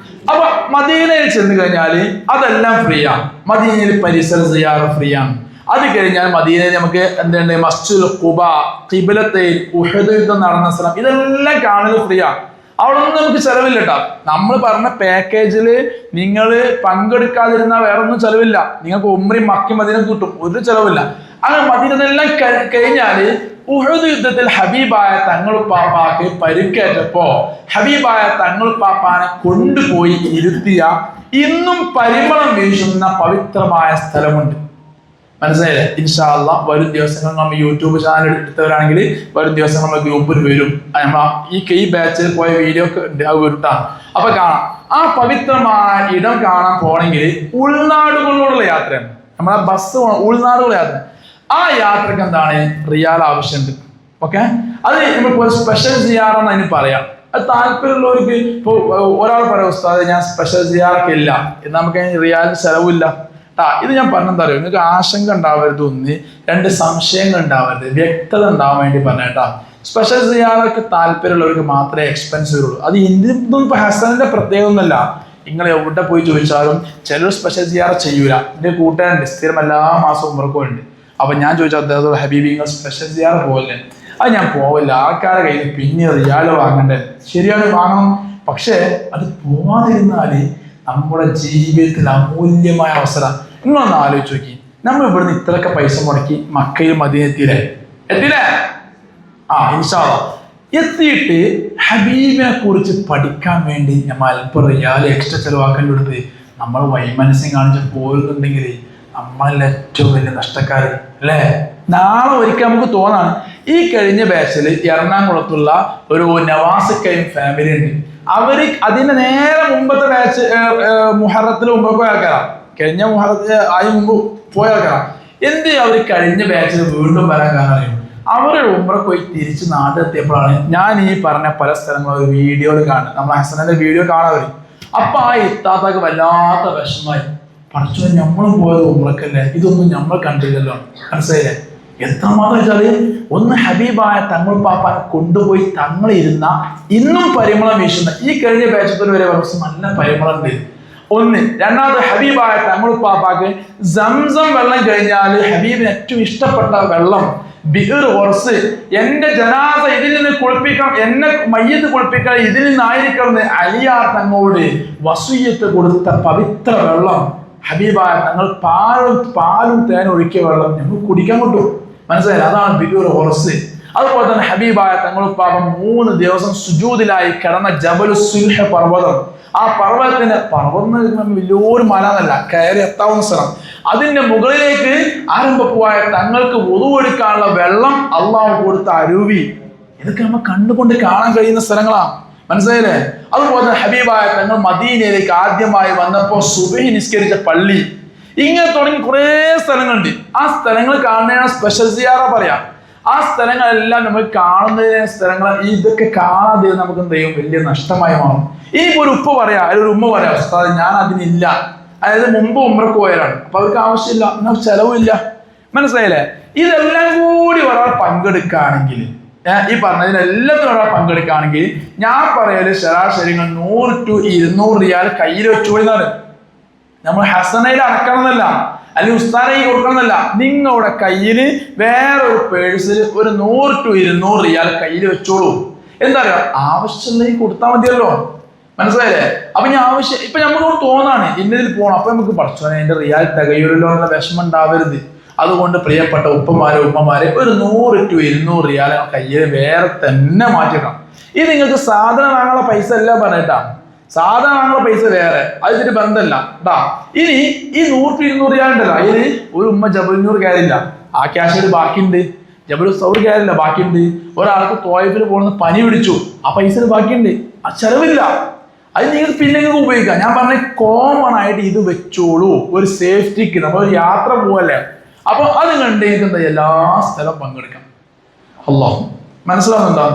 അപ്പൊ മദീനയിൽ ചെന്ന് കഴിഞ്ഞാല് അതെല്ലാം ഫ്രീ ആണ്. മദീനയിൽ പരിസര സിയാറ ഫ്രീ ആണ്. അത് കഴിഞ്ഞാൽ മദീനയിൽ നമുക്ക് എന്തുണ്ട്? മസ്ജിദുൽ ഖുബ, ഖിബ്ലത്തൈൻ, ഉഹദ് യുദ്ധം നടന്ന സ്ഥലം, ഇതെല്ലാം കാണൽ ഫ്രീ ആണ്. അവിടെ ഒന്നും നമുക്ക് ചെലവില്ല കേട്ടോ. നമ്മൾ പറഞ്ഞ പാക്കേജിൽ നിങ്ങൾ പങ്കെടുക്കാതിരുന്നാൽ വേറെ ഒന്നും ചെലവില്ല. നിങ്ങൾക്ക് ഉംറയും മക്കയും മദീന കിട്ടും, ഒരു ചെലവില്ല. അങ്ങനെ മദീനയെല്ലാം കഴിഞ്ഞാല് ഉഹദ് യുദ്ധത്തിൽ ഹബീബായ തങ്ങളുപ്പാപ്പാക്ക് പരിക്കേറ്റപ്പോ ഹബീബായ തങ്ങളുപ്പാപ്പാനെ കൊണ്ടുപോയി ഇരുത്തിയ ഇന്നും പരിമളം വീശുന്ന പവിത്രമായ സ്ഥലമുണ്ട്. മനസ്സിലായില്ലേ? ഇൻഷാ അല്ലാഹ് വരും ദിവസങ്ങൾ നമ്മൾ യൂട്യൂബ് ചാനൽ എടുത്തവരാണെങ്കിൽ വരും ദിവസം നമ്മൾ ഗ്രൂപ്പിൽ വരും. ഈ ബാച്ചിൽ പോയ വീഡിയോ ഒക്കെ ഉണ്ട്, അത് വരട്ടാണ്. അപ്പൊ കാണാം. ആ പവിത്രമായ ഇടം കാണാൻ പോണെങ്കിൽ ഉൾനാടുകളിലൂടെയുള്ള യാത്രയാണ്. നമ്മളെ ബസ് ഉൾനാടുകളുടെ യാത്ര. ആ യാത്രക്ക് എന്താണ്? റിയാൽ ആവശ്യമുണ്ട്. ഓക്കെ, അത് നമ്മൾ സ്പെഷ്യൽ സിയാറെന്ന് അതിന് പറയാം. അത് താല്പര്യമുള്ളവർക്ക് ഇപ്പൊ ഒരാൾ പറയാം, ഉസ്താദ് ഞാൻ സ്പെഷ്യൽ സിയാറൊക്കെ ഇല്ല, എന്നാൽ നമുക്ക് റിയാലിന് ചെലവില്ല. ഇത് ഞാൻ പറഞ്ഞെന്താ അറിയോ, നിങ്ങൾക്ക് ആശങ്ക ഉണ്ടാവരുത്, ഒന്ന് രണ്ട് സംശയങ്ങൾ ഉണ്ടാവരുത്, വ്യക്തത ഉണ്ടാവാൻ വേണ്ടി പറഞ്ഞേട്ടാ. സ്പെഷ്യൽ സിയാറൊക്കെ താല്പര്യമുള്ളവർക്ക് മാത്രമേ എക്സ്പെൻസ് വരുള്ളൂ. അത് ഇതൊന്നും ഇപ്പൊ ഹസനിന്റെ പ്രത്യേകത ഒന്നുമല്ല. നിങ്ങൾ എവിടെ പോയി ചോദിച്ചാലും ചിലർ സ്പെഷ്യൽ സിയാറ ചെയ്യൂല. എന്റെ കൂട്ടുകാരുണ്ട്, സ്ഥിരം എല്ലാ മാസവും ഉമ്മർക്കും ഉണ്ട്. അപ്പൊ ഞാൻ ചോദിച്ചാൽ അദ്ദേഹത്തോട്, ഹബീബി നിങ്ങൾ സ്പെഷ്യൽ സിയാറ പോകല്ലേ? അത് ഞാൻ പോവില്ല, ആൾക്കാരെ കയ്യിൽ പിന്നെ റിയാൽ വാങ്ങണ്ടേ. ശരിയാണ്, വാങ്ങണം. പക്ഷെ അത് പോവാതിരുന്നാല് നമ്മുടെ ജീവിതത്തിൽ അമൂല്യമായ അവസരം. നിങ്ങളൊന്ന് ആലോചിച്ച് നോക്കി, നമ്മൾ ഇവിടുന്ന് ഇത്രയൊക്കെ പൈസ മുടക്കി മക്കയിൽ മദീന എത്തിയില്ലേ? ഇൻഷാ അല്ലാഹ് എത്തിയിട്ട് ഹബീബിനെ കുറിച്ച് പഠിക്കാൻ വേണ്ടി നമ്മൾ അല്പം റിയാൽ എക്സ്ട്രാ ചെലവാക്കേണ്ടി കൊടുത്ത് നമ്മൾ വൈമനസ്യം കാണിച്ച് പോരുന്നുണ്ടെങ്കിൽ നമ്മളെ ഏറ്റവും വലിയ നഷ്ടക്കാരൻ അല്ലേ? നാളെ ഒരിക്കൽ നമുക്ക് തോന്നാണ്. ഈ കഴിഞ്ഞ ബാച്ചിൽ എറണാകുളത്തുള്ള ഒരു നവാസ് കൈം ഫാമിലി ഉണ്ട്. അവര് അതിന്റെ നേരെ മുമ്പത്തെ ബാച്ച് മുഹറത്തിൽ മുമ്പ് പോയ ആൾക്കാരാണ്. കഴിഞ്ഞ മുഹറത്തിൽ ആയി മുമ്പ് പോയ ആൾക്കാരാണ്. എന്ത് അവർ കഴിഞ്ഞ ബാച്ചിൽ വീണ്ടും വരാൻ കാരണം അവരുടെ ഉംറ പോയി തിരിച്ച് നാട്ടിലെത്തിയപ്പോഴാണ് ഞാൻ ഈ പറഞ്ഞ പല സ്ഥലങ്ങളും ഒരു വീഡിയോയിൽ കാണുന്നത്. നമ്മൾ ഹസനന്റെ വീഡിയോ കാണാവര്. അപ്പൊ ആ ഇത്താത്താക്ക് വല്ലാത്ത വിഷമായി. പഠിച്ചോ, നമ്മളും പോയത് ഉംറക്കല്ലേ, ഇതൊന്നും നമ്മൾ കണ്ടില്ലല്ലോ. മനസ്സിലായില്ലേ? എത്രമാത്രം വെച്ചാല് ഒന്ന് ഹബീബായ തങ്ങൾ പാപ്പാനെ കൊണ്ടുപോയി തങ്ങളിരുന്ന ഇന്നും പരിമളം വീശുന്ന ഈ കഴിഞ്ഞ ബാച്ചത്തിൽ വരെ വർഷം നല്ല പരിമളം ഉണ്ട്. ഒന്ന്. രണ്ടാമത് ഹബീബായ തങ്ങൾ പാപ്പാക്ക് സംസം വെള്ളം കഴിഞ്ഞാല് ഹബീബിന് ഏറ്റവും ഇഷ്ടപ്പെട്ട വെള്ളം ബിർ ഹൊർസ്. എന്റെ ജനാസ ഇതിൽ നിന്ന് കുളിപ്പിക്കണം, എന്നെ മയ്യത്ത് കുളിപ്പിക്കണം, ഇതിൽ നിന്നായിരിക്കണം എന്ന് അലിയാർ തങ്ങളോട് വസൂയത്ത് കൊടുത്ത പവിത്ര വെള്ളം ഹബീബായ തങ്ങൾ പാലും തേനും ഒഴിക്കിയ വെള്ളം ഞങ്ങൾ കുടിക്കാൻ കിട്ടും. മനസ്സിലായി? അതാണ് ബിർ ഹൊർസ്. അതുപോലെ തന്നെ ഹബീബായ തങ്ങളുപ്പാപം 3 ദിവസം സുജൂദിലായി കിടന്ന ജബലു സുൽഹ പർവ്വതം. ആ പർവ്വതത്തിന്റെ പർവ്വതം വലിയൊരു മല എന്നല്ല, കയറി എത്താവുന്ന സ്ഥലം. അതിന്റെ മുകളിലേക്ക് ആരംഭപ്പുവായ തങ്ങൾക്ക് വുളു എടുക്കാനുള്ള വെള്ളം അള്ളാഹു കൊടുത്ത അരുവി. ഇതൊക്കെ നമ്മൾ കണ്ടുകൊണ്ട് കാണാൻ കഴിയുന്ന സ്ഥലങ്ങളാണ്. മനസ്സിലായില്ലേ? അതുപോലെ തന്നെ ഹബീബായ തങ്ങൾ മദീനയിലേക്ക് ആദ്യമായി വന്നപ്പോൾ സുബഹി നിസ്കരിച്ച പള്ളി, ഇങ്ങനെ തുടങ്ങി കുറേ സ്ഥലങ്ങളുണ്ട്. ആ സ്ഥലങ്ങൾ കാണുന്നതാണ് സ്പെഷ്യൽ സിയാറ പറയാം. ആ സ്ഥലങ്ങളെല്ലാം നമ്മൾ കാണുന്ന സ്ഥലങ്ങൾ ഇതൊക്കെ കാണാതെ നമുക്ക് എന്ത് ചെയ്യും? വലിയ നഷ്ടമായി മാറും. ഈ ഒരു ഉപ്പ പറയാ, ഒരു ഉമ്മ പറയാ, ഉസ്താദ് ഞാൻ അതിനില്ല, അതായത് മുമ്പ് ഉംറക്ക് പോയവരാണ്, അപ്പൊ അവർക്ക് ആവശ്യമില്ല, എന്നാൽ ചെലവില്ല. മനസ്സിലായില്ലേ? ഇതെല്ലാം കൂടി ഒരാൾ പങ്കെടുക്കുകയാണെങ്കിൽ, ഈ പറഞ്ഞതിനെല്ലാത്തിനും ഒരാൾ പങ്കെടുക്കുകയാണെങ്കിൽ ഞാൻ പറയല് ശരാശരി 100 to 200 റിയാൽ കയ്യിൽ വെച്ചുകൊടുന്നാണ്. നമ്മൾ ഹസനയിൽ അടക്കണമെന്നല്ല, അല്ലെങ്കിൽ ഉസ്താദ് കൊടുക്കണമെന്നല്ല, നിങ്ങളുടെ കയ്യിൽ വേറൊരു പേഴ്സിൽ ഒരു 100 to 200 റിയാൽ കയ്യിൽ വെച്ചോളൂ. എന്താ പറയുക, ആവശ്യമുണ്ടെങ്കിൽ കൊടുത്താൽ മതിയല്ലോ. മനസ്സിലായില്ലേ? അപ്പൊ ഞാൻ ഇപ്പൊ നമുക്ക് തോന്നാണ് ഇന്നതിൽ പോകണം, അപ്പൊ നമുക്ക് പഠിച്ചോനെ എന്റെ റിയാൽ തികയൂരല്ലോ എന്നുള്ള വിഷമം ഉണ്ടാവരുത്. അതുകൊണ്ട് പ്രിയപ്പെട്ട ഉപ്പമാരെ ഉമ്മമാരെ ഒരു 100 to 200 റിയാൽ കയ്യിൽ വേറെ തന്നെ മാറ്റിയിടാം. ഇത് നിങ്ങൾക്ക് സാധനം വാങ്ങാനുള്ള പൈസ അല്ല പറഞ്ഞിട്ടാ, സാധനം വാങ്ങാനുള്ള പൈസ വേറെ, അതിന് ബന്ധമല്ല കേട്ടാ. ഇനി ഈ 100 to 200 റിയാൽ ഉണ്ടല്ലോ, അതിന് ഒരു ഉമ്മ ജബലൂർ കയറില്ല, ആ ക്യാഷിൽ ബാക്കിയുണ്ട്. ജബലു സൗർ കയറില്ല, ബാക്കിയുണ്ട്. ഒരാൾക്ക് തോയഫിൽ പോകുന്ന പനി പിടിച്ചു, ആ പൈസ ബാക്കിയുണ്ട്, ആ ചെലവില്ല. അത് നിങ്ങൾ പിന്നെ നിങ്ങൾക്ക് ഉപയോഗിക്കാം. ഞാൻ പറഞ്ഞ കോമൺ ആയിട്ട് ഇത് വെച്ചോളൂ, ഒരു സേഫ്റ്റിക്ക്. നമ്മൾ ഒരു യാത്ര പോവല്ലേ, അപ്പൊ അത് കണ്ടേക്കുന്ന എല്ലാ സ്ഥലവും പങ്കെടുക്കാം. അല്ലാഹു മനസ്സിലാവുന്നുണ്ടോ?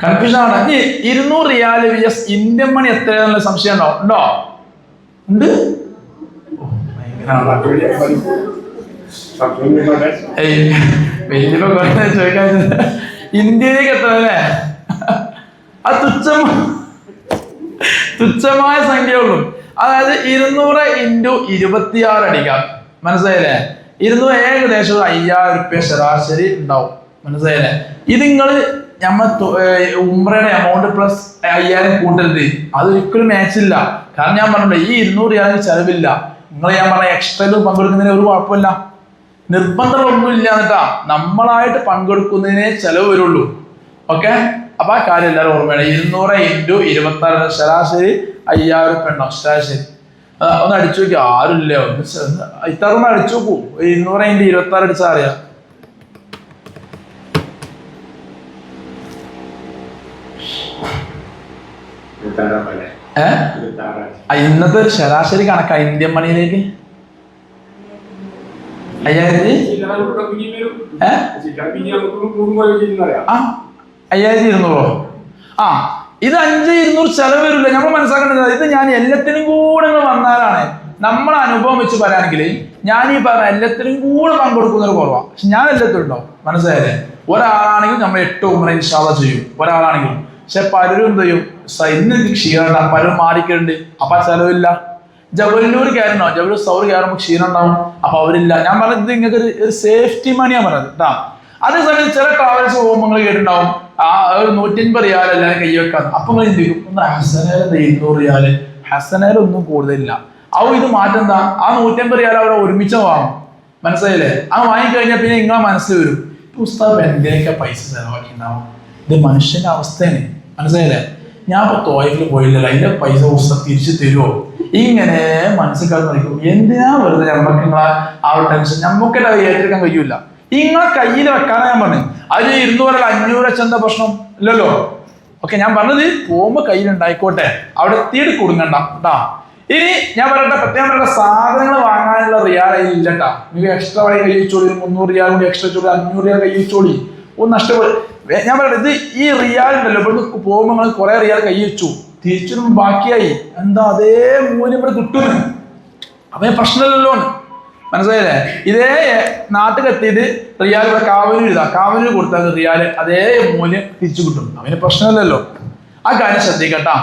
കൺഫ്യൂഷൻ ആണ്. ഇനി 200 റിയാൽ വിയസ് ഇന്ത്യൻ മണി എത്രയാണെന്നുള്ള സംശയം ഉണ്ടോ? ഉണ്ട്. ചോദിക്കാൻ ഇന്ത്യയിലേക്ക് എത്ര അല്ലേ? അത് തുച്ഛമായ സംഖ്യയുള്ളൂ. അതായത് 200 × 26 അടിക്കാം. മനസ്സിലായില്ലേ? 200 ഏകദേശം 5000 റുപ്യ ശരാശരി ഉണ്ടാവും. മനസ്സിലായില്ലേ? ഇത് നിങ്ങൾ നമ്മൾ ഉംറയുടെ എമൗണ്ട് പ്ലസ് 5000 കൂട്ടരുത്. അതൊരിക്കലും മാച്ചില്ല. കാരണം ഞാൻ പറഞ്ഞില്ല, ഈ 200 റിയാലിന് ചെലവില്ല. നിങ്ങൾ ഞാൻ പറഞ്ഞ എക്സ്ട്രയിൽ പങ്കെടുക്കുന്നതിന് ഒരു കുഴപ്പമില്ല, നിർബന്ധങ്ങളൊന്നും ഇല്ല എന്നിട്ടാ. നമ്മളായിട്ട് പങ്കെടുക്കുന്നതിനെ ചെലവ് വരുള്ളൂ. ഓക്കെ, അപ്പൊ ആ കാര്യം എല്ലാവരും ഓർമ്മയാണ്. 200 × 26 ശരാശരി 5000 റുപ്യ ഉണ്ടാവും ശരാശരി. ഒന്ന് അടിച്ചു നോക്കി, ആരുമില്ല, ഇത്തവണ അടിച്ചു നോക്കൂ. 200 × 26 അടിച്ചാൽ അറിയാം. ഇന്നത്തെ ഒരു ശരാശരി കണക്കാ ഇന്ത്യൻ മണിയിലേക്ക് 5200. ആ, ഇത് 5200 ചെലവ് വരില്ല. നമ്മൾ മനസ്സിലാക്കേണ്ടത് ഇത് ഞാൻ എല്ലാത്തിനും കൂടെ വന്നാലാണ് നമ്മളെ അനുഭവം വെച്ച് പറയുകയാണെങ്കിൽ ഞാൻ ഈ പറഞ്ഞ എല്ലാത്തിനും കൂടെ പങ്കെടുക്കുന്നൊരു കുറവാണ്. പക്ഷെ ഞാൻ എല്ലാത്തിനും ഉണ്ടാവും. മനസ്സിലായല്ലേ? ഒരാളാണെങ്കിൽ നമ്മൾ 8 ഉംറ ഇൻഷാ അല്ലാഹ് ചെയ്യും, ഒരാളാണെങ്കിലും. പക്ഷെ പലരും എന്ത് ചെയ്യും, ഇന്ന് ക്ഷീണം, പലരും മാറിക്കുന്നുണ്ട്, അപ്പൊ ചെലവില്ല. ജബലൂർ കയറണോ, ജബലൂർ സൗർ കയറുമ്പോൾ ക്ഷീണം ഉണ്ടാവും, അപ്പൊ അവരില്ല. ഞാൻ പറഞ്ഞത് നിങ്ങൾക്ക് ഒരു സേഫ്റ്റി മണിയാ പറഞ്ഞത് കേട്ടാ. അതേസമയം ചില ട്രാവൽസ് പോകുമ്പോൾ നിങ്ങൾ കേട്ടിട്ടുണ്ടാവും, ഒരു 150 റിയാൽ എല്ലാവരും കൈവെക്കാൻ. അപ്പൊ നിങ്ങൾ ചിന്തിക്കും, ഹസനേൽ 200 റിയാല്, ഹസനേൽ ഒന്നും കൂടുതലില്ല. ഇത് മാറ്റെന്താ, ആ 150 റിയാൽ അവിടെ ഒരുമിച്ച് വാങ്ങും. മനസ്സിലായില്ലേ? അത് വാങ്ങിക്കഴിഞ്ഞാൽ പിന്നെ നിങ്ങളെ മനസ്സിൽ വരും, ഉസ്താദ് എന്തിനൊക്കെ പൈസ ചെലവാക്കിണ്ടാവും, ഇത് മനുഷ്യന്റെ അവസ്ഥയാണ്. മനസ്സിലായില്ലേ? ഞാൻ ഇപ്പൊ തോയില് പോയില്ലല്ലോ, അതിന്റെ പൈസ ഉസ്താദ് തിരിച്ചു തരുമോ, ഇങ്ങനെ മനസ്സിലാക്കാൻ നോക്കും. എന്തിനാ വെറുതെ നമുക്ക് നിങ്ങളെ ആ ഒരു ടെൻഷൻ നമുക്കെല്ലാം ഏറ്റെടുക്കാൻ കഴിയൂല. നിങ്ങളെ കയ്യിൽ വെക്കാനാ ഞാൻ പറഞ്ഞു. അതിന് 200 500 വെച്ച എന്താ പ്രശ്നം ഇല്ലല്ലോ. ഓക്കെ, ഞാൻ പറഞ്ഞത് പോകുമ്പോ കയ്യിലുണ്ടായിക്കോട്ടെ, അവിടെ എത്തിയിട്ട് കൊടുങ്ങണ്ട കേട്ടാ. ഇനി ഞാൻ പറയട്ടെ, പ്രത്യേകം പറയട്ടെ, സാധനങ്ങൾ വാങ്ങാനുള്ള റിയാൽ ഇല്ലട്ടാ. നിങ്ങൾക്ക് എക്സ്ട്രാ വഴി കൈ വെച്ചോളി, 300 റിയാൽ കൂടി എക്സ്ട്രാ ചോളി, 500 റിയാൽ കൈ വെച്ചോളി, ഒന്ന് നഷ്ടപ്പെടും. ഞാൻ പറയട്ടെ, ഇത് ഈ റിയാൽ ഉണ്ടല്ലോ, ഇവിടുന്ന് പോകുമ്പോൾ നിങ്ങൾ കുറെ റിയാൽ കൈ വെച്ചു, തിരിച്ചു ബാക്കിയായി, എന്താ അതേ മൂല്യം ഇവിടെ കിട്ടുന്നു, അപ്പൊ പ്രശ്നമില്ലല്ലോ. മനസ്സിലായില്ലേ? ഇതേ നാട്ടിൽ എത്തിയിട്ട് റിയാൽ ഇവിടെ കാവലൂർ കൊടുത്താൽ റിയാൽ അതേ മൂല്യം തിരിച്ചു കിട്ടും, അവന് പ്രശ്നമില്ലല്ലോ. ആ കാര്യം ശ്രദ്ധിക്കട്ടാ.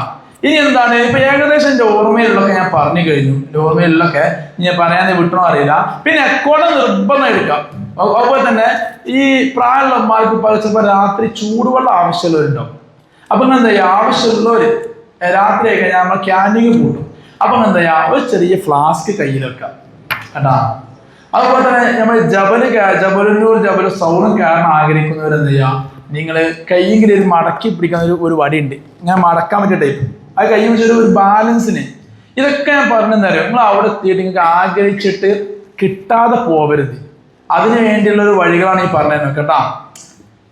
ഇനി എന്താണ്, ഇപ്പൊ ഏകദേശം എൻ്റെ ഓർമ്മയിലുള്ളൊക്കെ ഞാൻ പറഞ്ഞു കഴിഞ്ഞു. എൻ്റെ ഓർമ്മയിലുള്ളൊക്കെ ഞാൻ പറയാൻ വിട്ടണോ അറിയില്ല. പിന്നെ അക്കൗണ്ട് നിർബന്ധം എടുക്കാം. അതുപോലെ തന്നെ ഈ പ്രായമുള്ള അമ്മമാർക്ക് ചിലപ്പോൾ രാത്രി ചൂടുവെള്ളം ആവശ്യമുള്ളവരുണ്ടാവും. അപ്പൊ എന്താ ചെയ്യുക, ആവശ്യമുള്ളവര് രാത്രി ആയി കഴിഞ്ഞാൽ നമ്മൾ ക്യാൻറ്റീനിൽ കൂട്ടും. അപ്പൊ എന്താ ചെയ്യുക, ഒരു ചെറിയ ഫ്ലാസ്ക് കയ്യിൽ വെക്കാം കേട്ടാ. അതുപോലെ തന്നെ നമ്മൾ ജബലൂർ ജബൽ സൗറും കയറാൻ ആഗ്രഹിക്കുന്നവരെന്ത് ചെയ്യുക, നിങ്ങൾ കയ്യെങ്കിലും ഒരു മടക്കി പിടിക്കുന്ന ഒരു വടിയുണ്ട്, ഇങ്ങനെ മടക്കാൻ പറ്റിയ ടൈപ്പ്. അത് കൈ വെച്ചൊരു ബാലൻസിന്. ഇതൊക്കെ ഞാൻ പറഞ്ഞെന്താ അറിയാം, നിങ്ങൾ അവിടെ എത്തിയിട്ട് നിങ്ങൾക്ക് ആഗ്രഹിച്ചിട്ട് കിട്ടാതെ പോവരുത്. അതിനു വേണ്ടിയുള്ള ഒരു വഴികളാണ് ഈ പറഞ്ഞത് കേട്ടാ.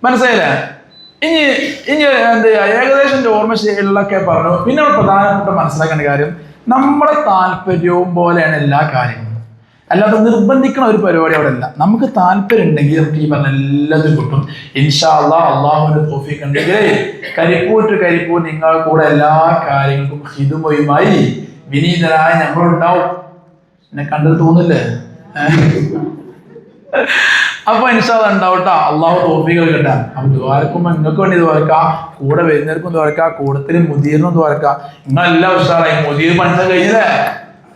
മനസ്സിലായില്ലേ? ഇനി എന്താ ചെയ്യുക, ഏകദേശം ഓർമ്മശൈലികളൊക്കെ പറഞ്ഞു. പിന്നെ പ്രധാനപ്പെട്ട മനസ്സിലാക്കേണ്ട കാര്യം, നമ്മുടെ താല്പര്യവും പോലെയാണ് എല്ലാ കാര്യങ്ങളും. അല്ലാതെ നിർബന്ധിക്കണ ഒരു പരിപാടി അവിടെ അല്ല. നമുക്ക് താല്പര്യം ഉണ്ടെങ്കിൽ നമുക്ക് ഈ പറഞ്ഞ എല്ലാതും കിട്ടും ഇൻഷാ അല്ലാഹ്. അള്ളാഹുവിന്റെ തൗഫീഖ് ഉണ്ടെങ്കിൽ കരിപ്പൂർ നിങ്ങളുടെ കൂടെ എല്ലാ കാര്യങ്ങൾക്കും ഹിദുമയുമായി വിനീതരായ നമ്മളുണ്ടാവും. എന്നെ കണ്ടത് തോന്നില്ലേ? അപ്പൊ ഇൻഷാ അല്ലാഹ് ഉണ്ടാവട്ടെ. അള്ളാഹു തൗഫീഖ് കിട്ടാൻ. അപ്പൊ ദ്വാരക്കുമ്പോ നിങ്ങൾക്ക് വേണ്ടി ദ്വാരക്കാം, കൂടെ വരുന്നവർക്കും ദ്വാരക്കാം, കൂടത്തിൽ മുദീറിനും ദ്വാരക്കാം. നിങ്ങളെല്ലാം ഉഷാറായി. മുദീർ പഠിച്ചാൽ കഴിഞ്ഞില്ലേ?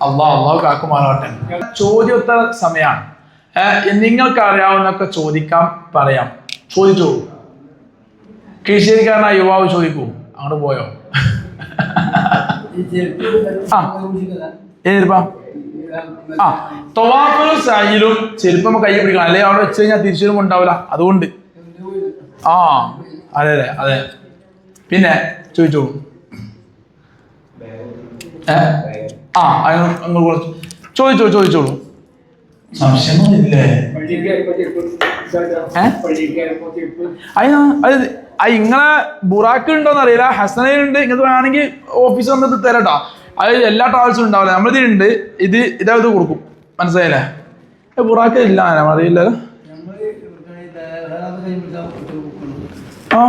അള്ളാഹു കാക്കുമാറാവട്ടെ. ചോദ്യോത്തര സമയമാണ്. നിങ്ങൾക്ക് അറിയാവുന്നൊക്കെ ചോദിക്കാം, പറയാം. ചോദിച്ചോളൂ. കീഴ്ശേരിക്കാരനായ യുവാവ് ചോദിക്കൂ. അങ്ങോട്ട് പോയോ? തൊവാഫിലും സഅയിലും ചെരുപ്പം കൈ പിടിക്കണം, അല്ലെങ്കിൽ അവിടെ വെച്ച് കഴിഞ്ഞാൽ തിരിച്ചു ഉണ്ടാവില്ല. അതുകൊണ്ട് അതെ അതെ അതെ. പിന്നെ ചോദിച്ചോളൂ. ചോദിച്ചോളൂ. സംശയമൊന്നുമില്ലേ? ഇങ്ങളെ ബുറാക്ക് ഉണ്ടോന്ന് അറിയില്ല, ഹസനയിലുണ്ട്. ഇങ്ങനത്തെ വേണമെങ്കിൽ ഓഫീസ് വന്നിട്ട് തരട്ടോ. അത് എല്ലാ ട്രാവൽസും ഉണ്ടാവില്ല. നമ്മളിതിലുണ്ട്. ഇതായത് കൊടുക്കും. മനസ്സിലായില്ലേ? ബുറാക്ക് ഇല്ല അറിയില്ലല്ലോ. ആ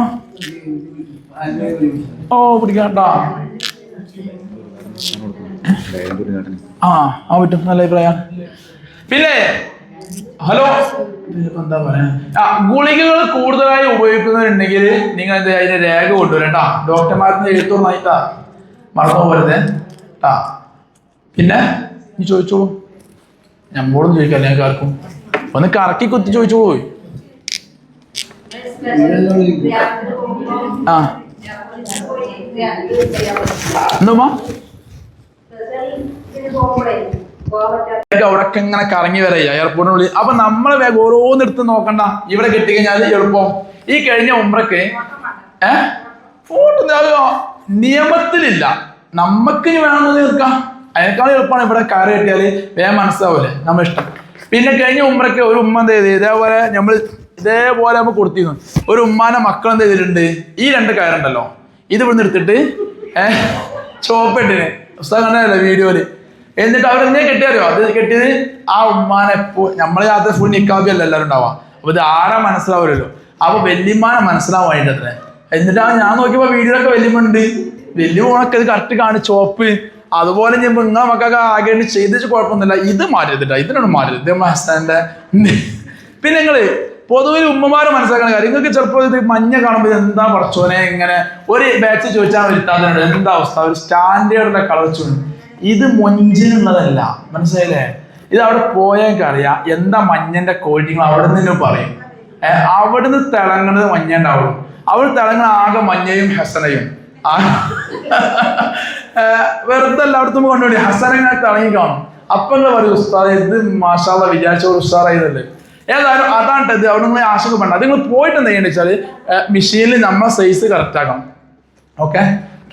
ഓ പിടിക്കാട്ടാ. ആ പറ്റും, നല്ല അഭിപ്രായം. പിന്നെ ഹലോ, എന്താ പറയാ, ഗുളികകൾ കൂടുതലായി ഉപയോഗിക്കുന്നവരുണ്ടെങ്കിൽ നിങ്ങൾ എന്ത് അതിന്റെ രേഖ കൊണ്ടുവരട്ടാ. ഡോക്ടർമാരുടെ എഴുത്തൊന്നായിട്ടാ മറന്നു പോരുത് ട്ടാ. പിന്നെ നീ ചോദിച്ചോളൂ, നമ്മളോടും ചോദിക്കാം, ഞങ്ങൾക്ക് ആർക്കും ഒന്ന് കറക്കി കുത്തി ചോദിച്ചോളൂ. ആ എന്താ അവിടൊക്കെ ഇങ്ങനെ കറങ്ങി വരാ എയർപോർട്ടിനുള്ളിൽ. അപ്പൊ നമ്മളെ വേഗം ഓരോന്നെടുത്ത് നോക്കണ്ട, ഇവിടെ കിട്ടിക്കഴിഞ്ഞാൽ എളുപ്പം. ഈ കഴിഞ്ഞ ഉംറക്ക് ഫോട്ടോ നിയമത്തിലില്ല, നമുക്ക് വേണമെന്ന് നിൽക്കാം. അതിനേക്കാളും എളുപ്പമാണ് ഇവിടെ കയറി കിട്ടിയാൽ വേഗം മനസ്സിലാവൂലേ നമ്മൾ ഇഷ്ടം. പിന്നെ കഴിഞ്ഞ ഉംറക്ക് ഒരു ഉമ്മ എന്ത് ചെയ്ത് ഇതേപോലെ നമ്മൾ കൊടുത്തിരുന്നു. ഒരു ഉമ്മാനെ മക്കൾ എന്ത് ചെയ്തിട്ടുണ്ട്, ഈ 2 കയറുണ്ടല്ലോ, ഇത് ഇവിടുന്ന് എടുത്തിട്ട് ചോപ്പിട്ടിന് പുസ്തകം കണ്ടല്ലോ വീഡിയോയില്. എന്നിട്ട് അവരെന്നെ കെട്ടിയാലോ, അത് കെട്ടിയത് ആ ഉമ്മാനെ നമ്മളെ യാത്ര ഫുൾ നിക്കാബി അല്ല എല്ലാവരും ഉണ്ടാവാം. അപ്പൊ ഇത് ആരാ മനസ്സിലാവില്ലല്ലോ. അപ്പൊ വല്യമ്മാനെ മനസ്സിലാവാനായിട്ട് അത്രേ. എന്നിട്ട് ഞാൻ നോക്കിയപ്പോ വീഡിയോയിലൊക്കെ വല്യമ്മണ്ട്, വലിയ മോണൊക്കെ ഇത് കറക്റ്റ് കാണി ചോപ്പ്. അതുപോലെ ഞാൻ നിങ്ങളെ മക്കൊക്കെ ആകെ ചെയ്തിട്ട് കുഴപ്പമൊന്നുമില്ല, ഇത് മാറ്റരുതിട്ടാ, ഇതിനോട് മാറ്റരുത് ഹസ്താന്റെ. പിന്നെ നിങ്ങള് പൊതുവെ ഉമ്മമാരെ മനസ്സിലാക്കുന്ന കാര്യം, നിങ്ങൾക്ക് ചിലപ്പോൾ ഇത് മഞ്ഞ കാണുമ്പോൾ എന്താ പറച്ചോനെ ഇങ്ങനെ ഒരു ബാച്ച് ചോദിച്ചാൽ വരുത്താതെ എന്താ അവസ്ഥ, ഒരു സ്റ്റാൻഡേർഡിന്റെ കളർ വെച്ചു. ഇത് മൊഞ്ചിനുള്ളതല്ല, മനസ്സിലായില്ലേ? ഇത് അവിടെ പോയാൽ അറിയാം എന്താ മഞ്ഞന്റെ ക്വാളിറ്റി. അവിടെ നിന്ന് പറയും, അവിടുന്ന് തിളങ്ങുന്നത് മഞ്ഞ ഉണ്ടാവുള്ളൂ. അവിടെ തിളങ്ങുന്ന ആകെ മഞ്ഞയും ഹസനയും. വെറുതെ എല്ലായിടത്തും കൊണ്ടുപോയി ഹസന ഇങ്ങനെ തിളങ്ങി കാണും. അപ്പൊ നിങ്ങൾ പറയും ഉസ്താദ് ഇത് മാഷാള്ള വിചാരിച്ച ഒരു ഉസ്താറായതല്ലേ. ഏതായാലും അതാണ് ഇത്. അവിടെ നിങ്ങൾ ആശങ്കപ്പെടണ്ട. അത് നിങ്ങൾ പോയിട്ട് എന്താ ചെയ്യേണ്ടത് വെച്ചാൽ മെഷീനിൽ നമ്മളെ സൈസ് കറക്റ്റ് ആക്കണം. ഓക്കെ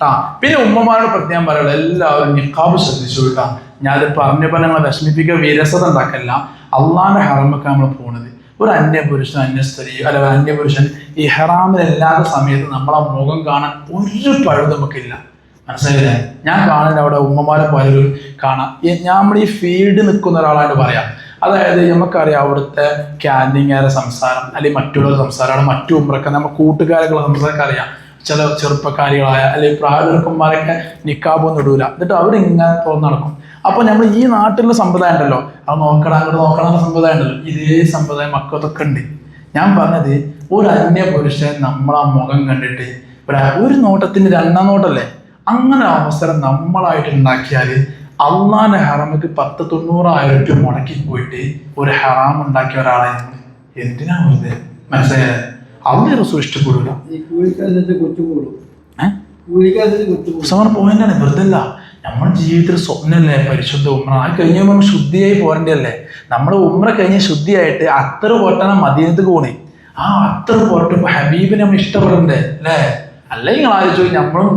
ആ. പിന്നെ ഉമ്മമാരോട് പ്രത്യേകം പറയുള്ളൂ, എല്ലാവരും നിഖാബ് ശ്രദ്ധിച്ചു കേട്ടാ. ഞാനത് പറഞ്ഞപ്പോൾ ഞങ്ങളെ വിഷമിപ്പിക്കുക, വിരസത ഉണ്ടാക്കല്ല. അള്ളാന്റെ ഹറമൊക്കെ നമ്മൾ പോണത്. ഒരു അന്യപുരുഷൻ അന്യ സ്ത്രീ അല്ല അന്യപുരുഷൻ ഈ ഹറാമിലല്ലാത്ത സമയത്ത് നമ്മളെ മുഖം കാണാൻ ഒരു പഴുത് നമുക്കില്ല, മനസ്സിലായില്ലേ? ഞാൻ കാണുന്ന അവിടെ ഉമ്മമാരെ പലരും കാണാം. നമ്മൾ ഈ ഫീൽഡ് നിൽക്കുന്ന ഒരാളായിട്ട് പറയാം. അതായത് നമുക്കറിയാം അവിടുത്തെ ക്യാൻറ്റീൻകാരുടെ സംസാരം അല്ലെങ്കിൽ മറ്റുള്ള സംസാരമാണ്, മറ്റു ഉമ്രൊക്കെ നമ്മുടെ കൂട്ടുകാരൊക്കെ സംസാരമൊക്കെ അറിയാം. ചില ചെറുപ്പക്കാരികളായ അല്ലെങ്കിൽ പ്രായമാരൊക്കെ നിക്കാബൊന്നും ഇടൂല, എന്നിട്ട് അവരിങ്ങനെ തുറന്ന് നടക്കും. അപ്പൊ നമ്മൾ ഈ നാട്ടിലുള്ള സമ്പ്രദായം ഉണ്ടല്ലോ, അത് നോക്കണം അങ്ങോട്ട് നോക്കണം സമ്പ്രദായം ഉണ്ടല്ലോ, ഇതേ സമ്പ്രദായം മക്കൾക്കൊക്കെ ഉണ്ട്. ഞാൻ പറഞ്ഞത് ഒരു അന്യ പുരുഷൻ നമ്മളാ മുഖം കണ്ടിട്ട് ഒരു നോട്ടത്തിന് 2ാം നോട്ടല്ലേ, അങ്ങനെ അവസരം നമ്മളായിട്ട് ഉണ്ടാക്കിയാൽ അള്ളാന്റെ ഹറാമിക്ക് 10-90,000 രൂപ മുടക്കി പോയിട്ട് ഒരു ഹറാം ഉണ്ടാക്കിയ ഒരാളെ എന്തിനാ വെറുതെ, മനസ്സിലായത്? അവിടെ റസൂൽ ഇഷ്ടപ്പെടില്ല. പോയിന്റാണ്, വെറുതെ അല്ല. നമ്മുടെ ജീവിതത്തിൽ സ്വപ്നല്ലേ പരിശുദ്ധ ഉമ്ര. അത് കഴിഞ്ഞ നമ്മൾ ശുദ്ധിയായി പോരണ്ടല്ലേ. നമ്മൾ ഉമ്ര കഴിഞ്ഞ് ശുദ്ധിയായിട്ട് അത്ര പോട്ടാണ് മദീനത്തേക്ക് പോണേ. ആ അത്ര പോട്ടുമ്പോ ഹബീബിനെ നമ്മൾ ഇഷ്ടപ്പെടണ്ടേ അല്ലേ? അല്ലെങ്കിൽ നിങ്ങൾ ആലോചിച്ചു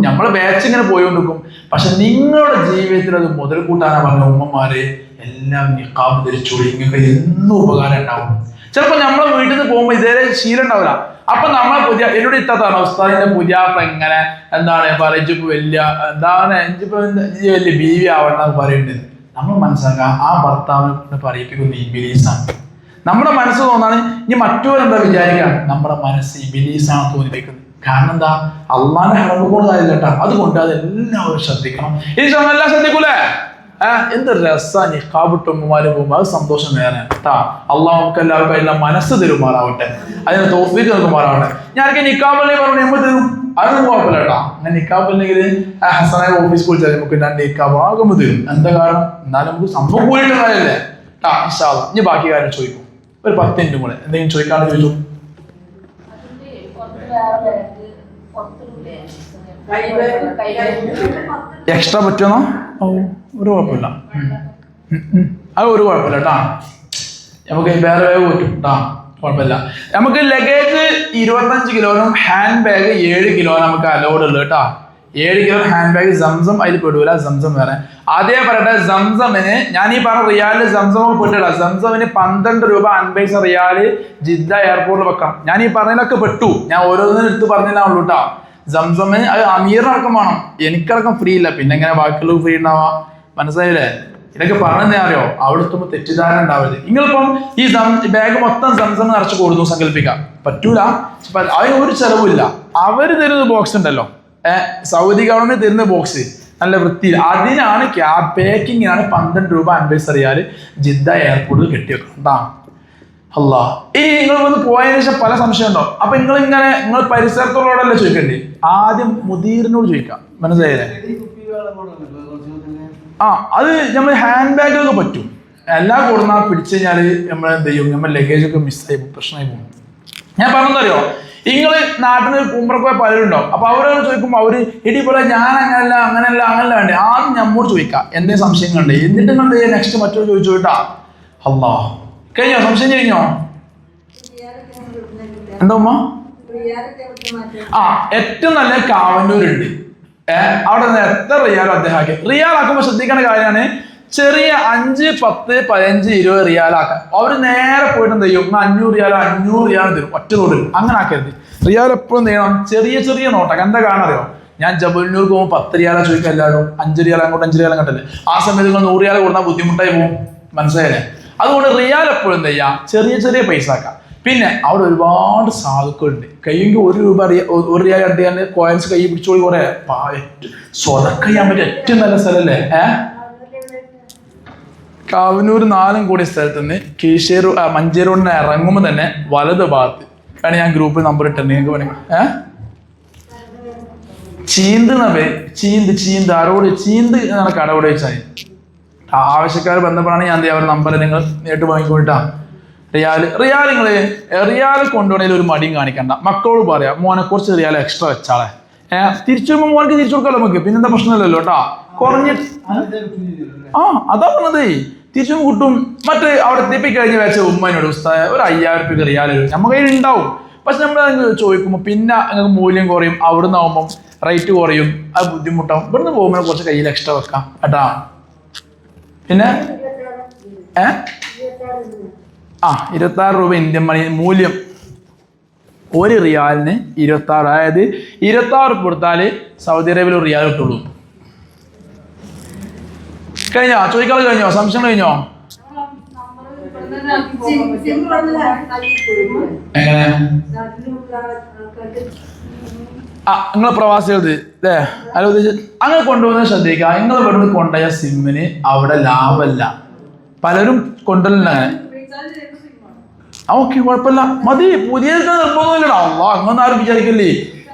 നമ്മളെ ബാച്ച് ഇങ്ങനെ പോയിക്കൊണ്ടിരിക്കും. പക്ഷെ നിങ്ങളുടെ ജീവിതത്തിൽ അത് മുതൽ കൂട്ടാനാ പറഞ്ഞ ഉമ്മമാര് എല്ലാം നിഖാബ് ധരിച്ചോളി, നിങ്ങൾക്ക് എന്നും ഉപകാരം ഉണ്ടാവും. ചിലപ്പോൾ നമ്മളെ വീട്ടിൽ നിന്ന് പോകുമ്പോൾ ഇതേ ശീലം ഉണ്ടാവില്ല. അപ്പൊ നമ്മളെ പുതിയ എന്നോട് ഇത്തതാണ് ഉസ്താദിന്റെ പുതിയാപ്പ എങ്ങനെ എന്താണ് പറയിച്ചിപ്പോ വലിയ എന്താണ് വലിയ ബീവി ആവണ്ടെന്ന് പറയുന്നത്. നമ്മൾ മനസ്സിലാക്കുക ആ ഭർത്താവിനെ കൊണ്ട് പറയിപ്പിക്കുന്ന ഇബിലീസാണ്. നമ്മുടെ മനസ്സ് തോന്നാണ് ഇനി മറ്റൊരെന്താ വിചാരിക്കാണ്, നമ്മുടെ മനസ്സ് ഇബിലീസാണ് തോന്നിപ്പിക്കുന്നത്. കാരണം എന്താ, അള്ളാന്റെ ഹറമ് കൂടുതലായില്ല കേട്ടോ. അതുകൊണ്ട് അതെല്ലാവരും ശ്രദ്ധിക്കണം. ഈ എല്ലാം ശ്രദ്ധിക്കൂലേ? എന്ത് രസാ നിഖാബിട്ട് ഉമ്മമാര് പോകുമ്പോൾ അത് സന്തോഷം വേറെ കേട്ടാ. അള്ളാഹ് നമുക്ക് എല്ലാവർക്കും എല്ലാം മനസ്സ് തരുമാറാവട്ടെ, അതിന് തൗഫീഖ് നൽകുമാറാവട്ടെ. ഞാനൊക്കെ നിഖാബല്ലേ പറഞ്ഞു നമ്മൾ തരും, അതൊന്നും കുഴപ്പമില്ല കേട്ടോ. അങ്ങനെ നിഖാബില്ലെങ്കിൽ ഹസനായ ഓഫീസ് വിളിച്ചാൽ നമുക്ക് 2 നിഖാബ് ആകുമ്പോൾ തരും. എന്താ കാരണം, എന്നാലും നമുക്ക് സംഭവം പോയിട്ടുണ്ടായല്ലേ കേട്ടാ. ഇൻഷാ അല്ലാഹ് ഇനി ബാക്കി കാര്യം ചോദിക്കും. ഒരു 10 മിനിറ്റ് കൂടെ എന്തെങ്കിലും ചോദിക്കാണ്ട് ചോദിച്ചു. എക്സ്ട്രാ പറ്റുമെന്നോ? ഒരു കുഴപ്പമില്ല, അത് ഒരു കുഴപ്പമില്ല കേട്ടാ. നമുക്ക് വേറെ ബാഗ് പറ്റും കേട്ടാ, കുഴപ്പമില്ല. നമുക്ക് ലഗേജ് 25 കിലോനും ഹാൻഡ് ബാഗ് 7 കിലോ നമുക്ക് അലൗഡ് ഉള്ളു കേട്ടാ. 7 കിലോ ഹാൻഡ് ബാഗ്. സംസം അതിൽ പെടൂല, സംസം വേറെ. അതേ പറയട്ടെ, സംസമിന് ഞാൻ ഈ പറഞ്ഞ റിയാലിൽ സംസം പെട്ടില്ല. സംസമിന് 12 രൂപ 50 പൈസ റിയാല് ജിദ്ദ എയർപോർട്ടിൽ വെക്കണം. ഞാൻ ഈ പറഞ്ഞതിലൊക്കെ പെട്ടു, ഞാൻ ഓരോന്നിനും എടുത്ത് പറഞ്ഞില്ല ഉള്ളൂ കേട്ടാ. സംസമിന് അത് അമീറിനടക്കം വേണം, എനിക്കടക്കം ഫ്രീ ഇല്ല. പിന്നെ എങ്ങനെ ബാക്കിയുള്ളവർക്ക് ഫ്രീ ഉണ്ടാവാ, മനസ്സിലായില്ലേ? ഇതൊക്കെ പറഞ്ഞതേ അറിയോ, അവിടെ എത്തുമ്പോൾ തെറ്റിദ്ധാരണ ഉണ്ടാവരുത്. നിങ്ങളിപ്പം ഈ ബാഗ് മൊത്തം സംസം നിറച്ച് കൊടുത്തു സങ്കല്പിക്കാം, പറ്റൂല. അതിന് ഒരു ചെലവില്ല. അവര് തരുന്ന ബോക്സ് ഉണ്ടല്ലോ, സൗദി ഗവൺമെന്റ് തരുന്ന ബോക്സ് നല്ല വൃത്തിയിൽ, അതിനാണ് പാക്കിങ്ങിനാണ് 12 രൂപ 50 റിയാല് ജിദ്ദ എയർപോർട്ടിൽ കെട്ടിവെക്കണം. അല്ലാ, ഇനി നിങ്ങൾ വന്ന് പോയതിനു ശേഷം പല സംശയം ഉണ്ടോ? അപ്പൊ നിങ്ങൾ പരിസരത്തുള്ളവരോടല്ലേ ചോദിക്കണ്ടേ, ആദ്യം മുദീറിനോട് ചോദിക്കാം. മനസ്സിലായില്ലേ? അത് നമ്മൾ ഹാൻഡ് ബാഗിലൊക്കെ പറ്റും. എല്ലാം കൊടുന്നാ പിടിച്ചു കഴിഞ്ഞാല് നമ്മൾ എന്ത് ചെയ്യും, നമ്മൾ ലഗേജ് ഒക്കെ മിസ്സായി പോകും, പ്രശ്നമായി പോകും. ഞാൻ പറഞ്ഞതറിയോ, നിങ്ങള് നാട്ടിൽ ഉംറക്ക് പലരും ഉണ്ടാവും. അപ്പൊ അവരോട് ചോദിക്കുമ്പോൾ അവര് ഇടിപോലെ ഞാൻ അങ്ങനെയല്ല വേണ്ടേ, ആദ്യം നമ്മോട് ചോദിക്കാം എന്തെങ്കിലും സംശയങ്ങളുണ്ട്, എന്നിട്ട് നിങ്ങൾ നെക്സ്റ്റ് മറ്റൊരു ചോദിച്ചു കേട്ടാ. അല്ലാ, കഴിഞ്ഞോ? സംശയം കഴിഞ്ഞോ? എന്താ ഉമ്മ? ഏറ്റവും നല്ല കാവന്നൂരുണ്ട്. അവിടെ നിന്ന് എത്ര റിയാലും അദ്ദേഹം ആക്കി. റിയാൽ ആക്കുമ്പോൾ ശ്രദ്ധിക്കേണ്ട കാര്യമാണ്, ചെറിയ 5, 10, 15, 20 റിയാലാക്കാൻ. അവർ നേരെ പോയിട്ട് എന്ത് ചെയ്യും, 500 റിയാൽ തരും, ഒറ്റ നോട്ട് തരും. അങ്ങനെ ആക്കരുത്. റിയാൽ എപ്പോഴും ചെയ്യണം ചെറിയ നോട്ടാക്കാം. എന്താ കാരണം അറിയോ, ഞാൻ ജബലൂർ പോകുമ്പോൾ 10 റിയാലാ ചോദിക്കാൻ എല്ലാവരും, 5 റിയാൽ അങ്ങോട്ട് 5 റിയാൽ അങ്ങോട്ടല്ലേ. ആ സമയത്ത് നിങ്ങൾ 100 റിയാൽ കൊടുത്താൽ ബുദ്ധിമുട്ടായി പോകും. മനസ്സിലായല്ലേ? അതുകൊണ്ട് റിയാൽ എപ്പോഴും എന്ത് ചെയ്യാം, ചെറിയ പൈസ ആക്കാം. പിന്നെ അവിടെ ഒരുപാട് സാധുക്കളുണ്ട്. കയ്യെങ്കിൽ 1 രൂപ 1 റിയാൽ അടിയാൽ കോയിൻസ് കൈ പിടിച്ചോളി കുറെ സ്വതക്ക ചെയ്യാൻ പറ്റിയ ഏറ്റവും നല്ല സ്ഥലല്ലേ. കാവന്നൂർ 4 കൂടിയ സ്ഥലത്ത് നിന്ന് കീശേരി മഞ്ചേരി റോഡിന് ഇറങ്ങുമ്പോൾ തന്നെ വലത് ഭാഗത്ത് ആണ്. ഞാൻ ഗ്രൂപ്പിൽ നമ്പർ ഇട്ടുണ്ട്, നിങ്ങൾക്ക് വേണമെങ്കിൽ. ചീന്ത് ആരോട് ചീന്ത് എന്നാണ് കടവിടെ വെച്ചാൽ ആവശ്യക്കാർ ബന്ധപ്പെടാണെങ്കിൽ ഞാൻ അവരുടെ നമ്പർ നിങ്ങൾ നേരിട്ട് വാങ്ങിക്കൊണ്ടിട്ടാ. റിയാൽ കൊണ്ടുപോകണേൽ ഒരു മടിയും കാണിക്കണ്ട. മക്കളോട് പറയാം, മോനെ കുറച്ച് റിയാൽ എക്സ്ട്രാ വെച്ചാളെ, തിരിച്ചു വരുമ്പോൾ മോനക്ക് തിരിച്ചു കൊടുക്കാമല്ലോ നമുക്ക്, പിന്നെന്താ പ്രശ്നമില്ലല്ലോ കേട്ടാ. കുറഞ്ഞിട്ട് അതാ പറഞ്ഞതേ, തിരിച്ചും കിട്ടും. മറ്റേ അവിടെ എത്തിപ്പിക്കഴിഞ്ഞ് വെച്ച ഉമ്മനോട് ഉസ്താദ് ഒരു 5000 രൂപയ്ക്ക് റിയാൽ നമ്മുടെ കയ്യിൽ ഉണ്ടാവും. പക്ഷെ നമ്മൾ ചോദിക്കുമ്പോൾ പിന്നെ നിങ്ങൾക്ക് മൂല്യം കുറയും, അവിടുന്ന് ആവുമ്പം റേറ്റ് കുറയും, അത് ബുദ്ധിമുട്ടാവും. ഇവിടുന്ന് പോകുമ്പോൾ കുറച്ച് കയ്യിൽ എക്സ്ട്രാ വെക്കാം കേട്ടാ. പിന്നെ 26 രൂപ ഇന്ത്യൻ മണി മൂല്യം. 1 റിയാലിന് 26, അതായത് 26 കൊടുത്താൽ സൗദി അറേബ്യയിൽ 1 റിയാൽ കിട്ടുള്ളൂ. കഴിഞ്ഞോ? ചോദിക്കാതെ കഴിഞ്ഞോ? സംശയം കഴിഞ്ഞോ? എങ്ങനെ നിങ്ങൾ പ്രവാസികൾ അല്ലേ അങ്ങനെ കൊണ്ടുപോകുന്നത് ശ്രദ്ധിക്കുക. നിങ്ങൾ ഇവിടുന്ന് കൊണ്ടുപോയ സിമ്മിന് അവിടെ ലാഭമല്ല, പലരും കൊണ്ടുവരുന്നുണ്ട് അങ്ങനെ. ഓക്കെ, കുഴപ്പമില്ല, മതി. പുതിയ നിർബന്ധമില്ലടാ. അങ്ങനെ ആരും വിചാരിക്കല്ലേ.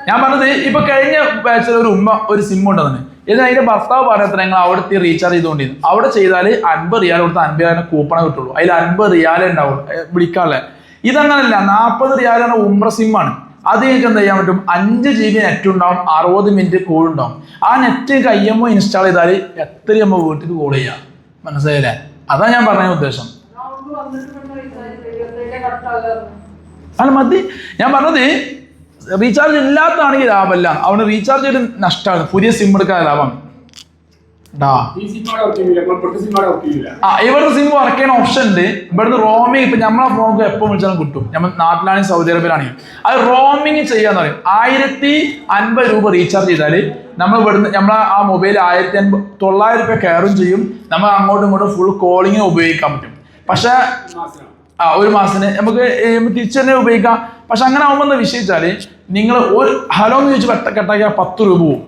ഞാൻ പറഞ്ഞത് ഇപ്പൊ കഴിഞ്ഞ ബാച്ചിൽ ഒരു ഉമ്മ ഒരു സിം ഉണ്ടെന്ന്, ഇത് അതിന്റെ ഭർത്താവ് പറയത്ര ഞങ്ങൾ അവിടുത്തെ റീചാർജ് ചെയ്തുകൊണ്ടിരുന്നു. അവിടെ ചെയ്താൽ 50 റിയാൽ കൊടുത്ത് 50 റിയാലിന് കൂപ്പണേ കിട്ടുള്ളൂ. അതിൽ 50 റിയാലേ ഉണ്ടാവുള്ളൂ വിളിക്കാനുള്ളത്. ഇതങ്ങനല്ല, 40 റിയാലാണ് ഉംറ സിമ്മാണ്. അത് നിങ്ങൾക്ക് എന്താ ചെയ്യാൻ പറ്റും, 5 GB നെറ്റ് ഉണ്ടാവും, 60 മിനിറ്റ് കോൾ ഉണ്ടാവും. ആ നെറ്റ് IMO ഇൻസ്റ്റാൾ ചെയ്താൽ എത്ര നമ്മൾ വീട്ടിൽ കോൾ ചെയ്യാം. മനസ്സിലായില്ലേ? അതാ ഞാൻ പറഞ്ഞ ഉദ്ദേശം. അല്ല മതി, ഞാൻ പറഞ്ഞത് റീചാർജ് ഇല്ലാത്തതാണെങ്കിൽ ലാഭമല്ല, അവിടെ റീചാർജ് ചെയ്ത് നഷ്ടമാണ്. പുതിയ സിം എടുക്കാൻ ലാഭം. ഇവിടുത്തെ സിം വർക്ക് ചെയ്യുന്ന ഓപ്ഷൻ ഉണ്ട്. ഇവിടുന്ന് റോമിങ് ഇപ്പൊ നമ്മളെ ഫോണിൽ എപ്പോൾ വിളിച്ചാലും കിട്ടും. നമ്മൾ നാട്ടിലാണെങ്കിൽ സൗദി അറേബ്യയിലാണെങ്കിൽ അത് റോമിങ് ചെയ്യാന്ന് പറയും. 1050 രൂപ റീചാർജ് ചെയ്താൽ നമ്മൾ ഇവിടുന്ന് നമ്മളെ ആ മൊബൈൽ 900 രൂപ കയറും ചെയ്യും. നമ്മൾ അങ്ങോട്ടും ഇങ്ങോട്ടും ഫുൾ കോളിങ്ങിന് ഉപയോഗിക്കാൻ പറ്റും. പക്ഷെ ഒരു മാസത്തിന് നമുക്ക് തിരിച്ചു തന്നെ ഉപയോഗിക്കാം. പക്ഷെ അങ്ങനെ ആകുമ്പോൾ വിഷയിച്ചാല് നിങ്ങൾ ഒരു ഹലോ എന്ന് ചോദിച്ച് കട്ടാക്കിയാൽ 10 രൂപ പോകും.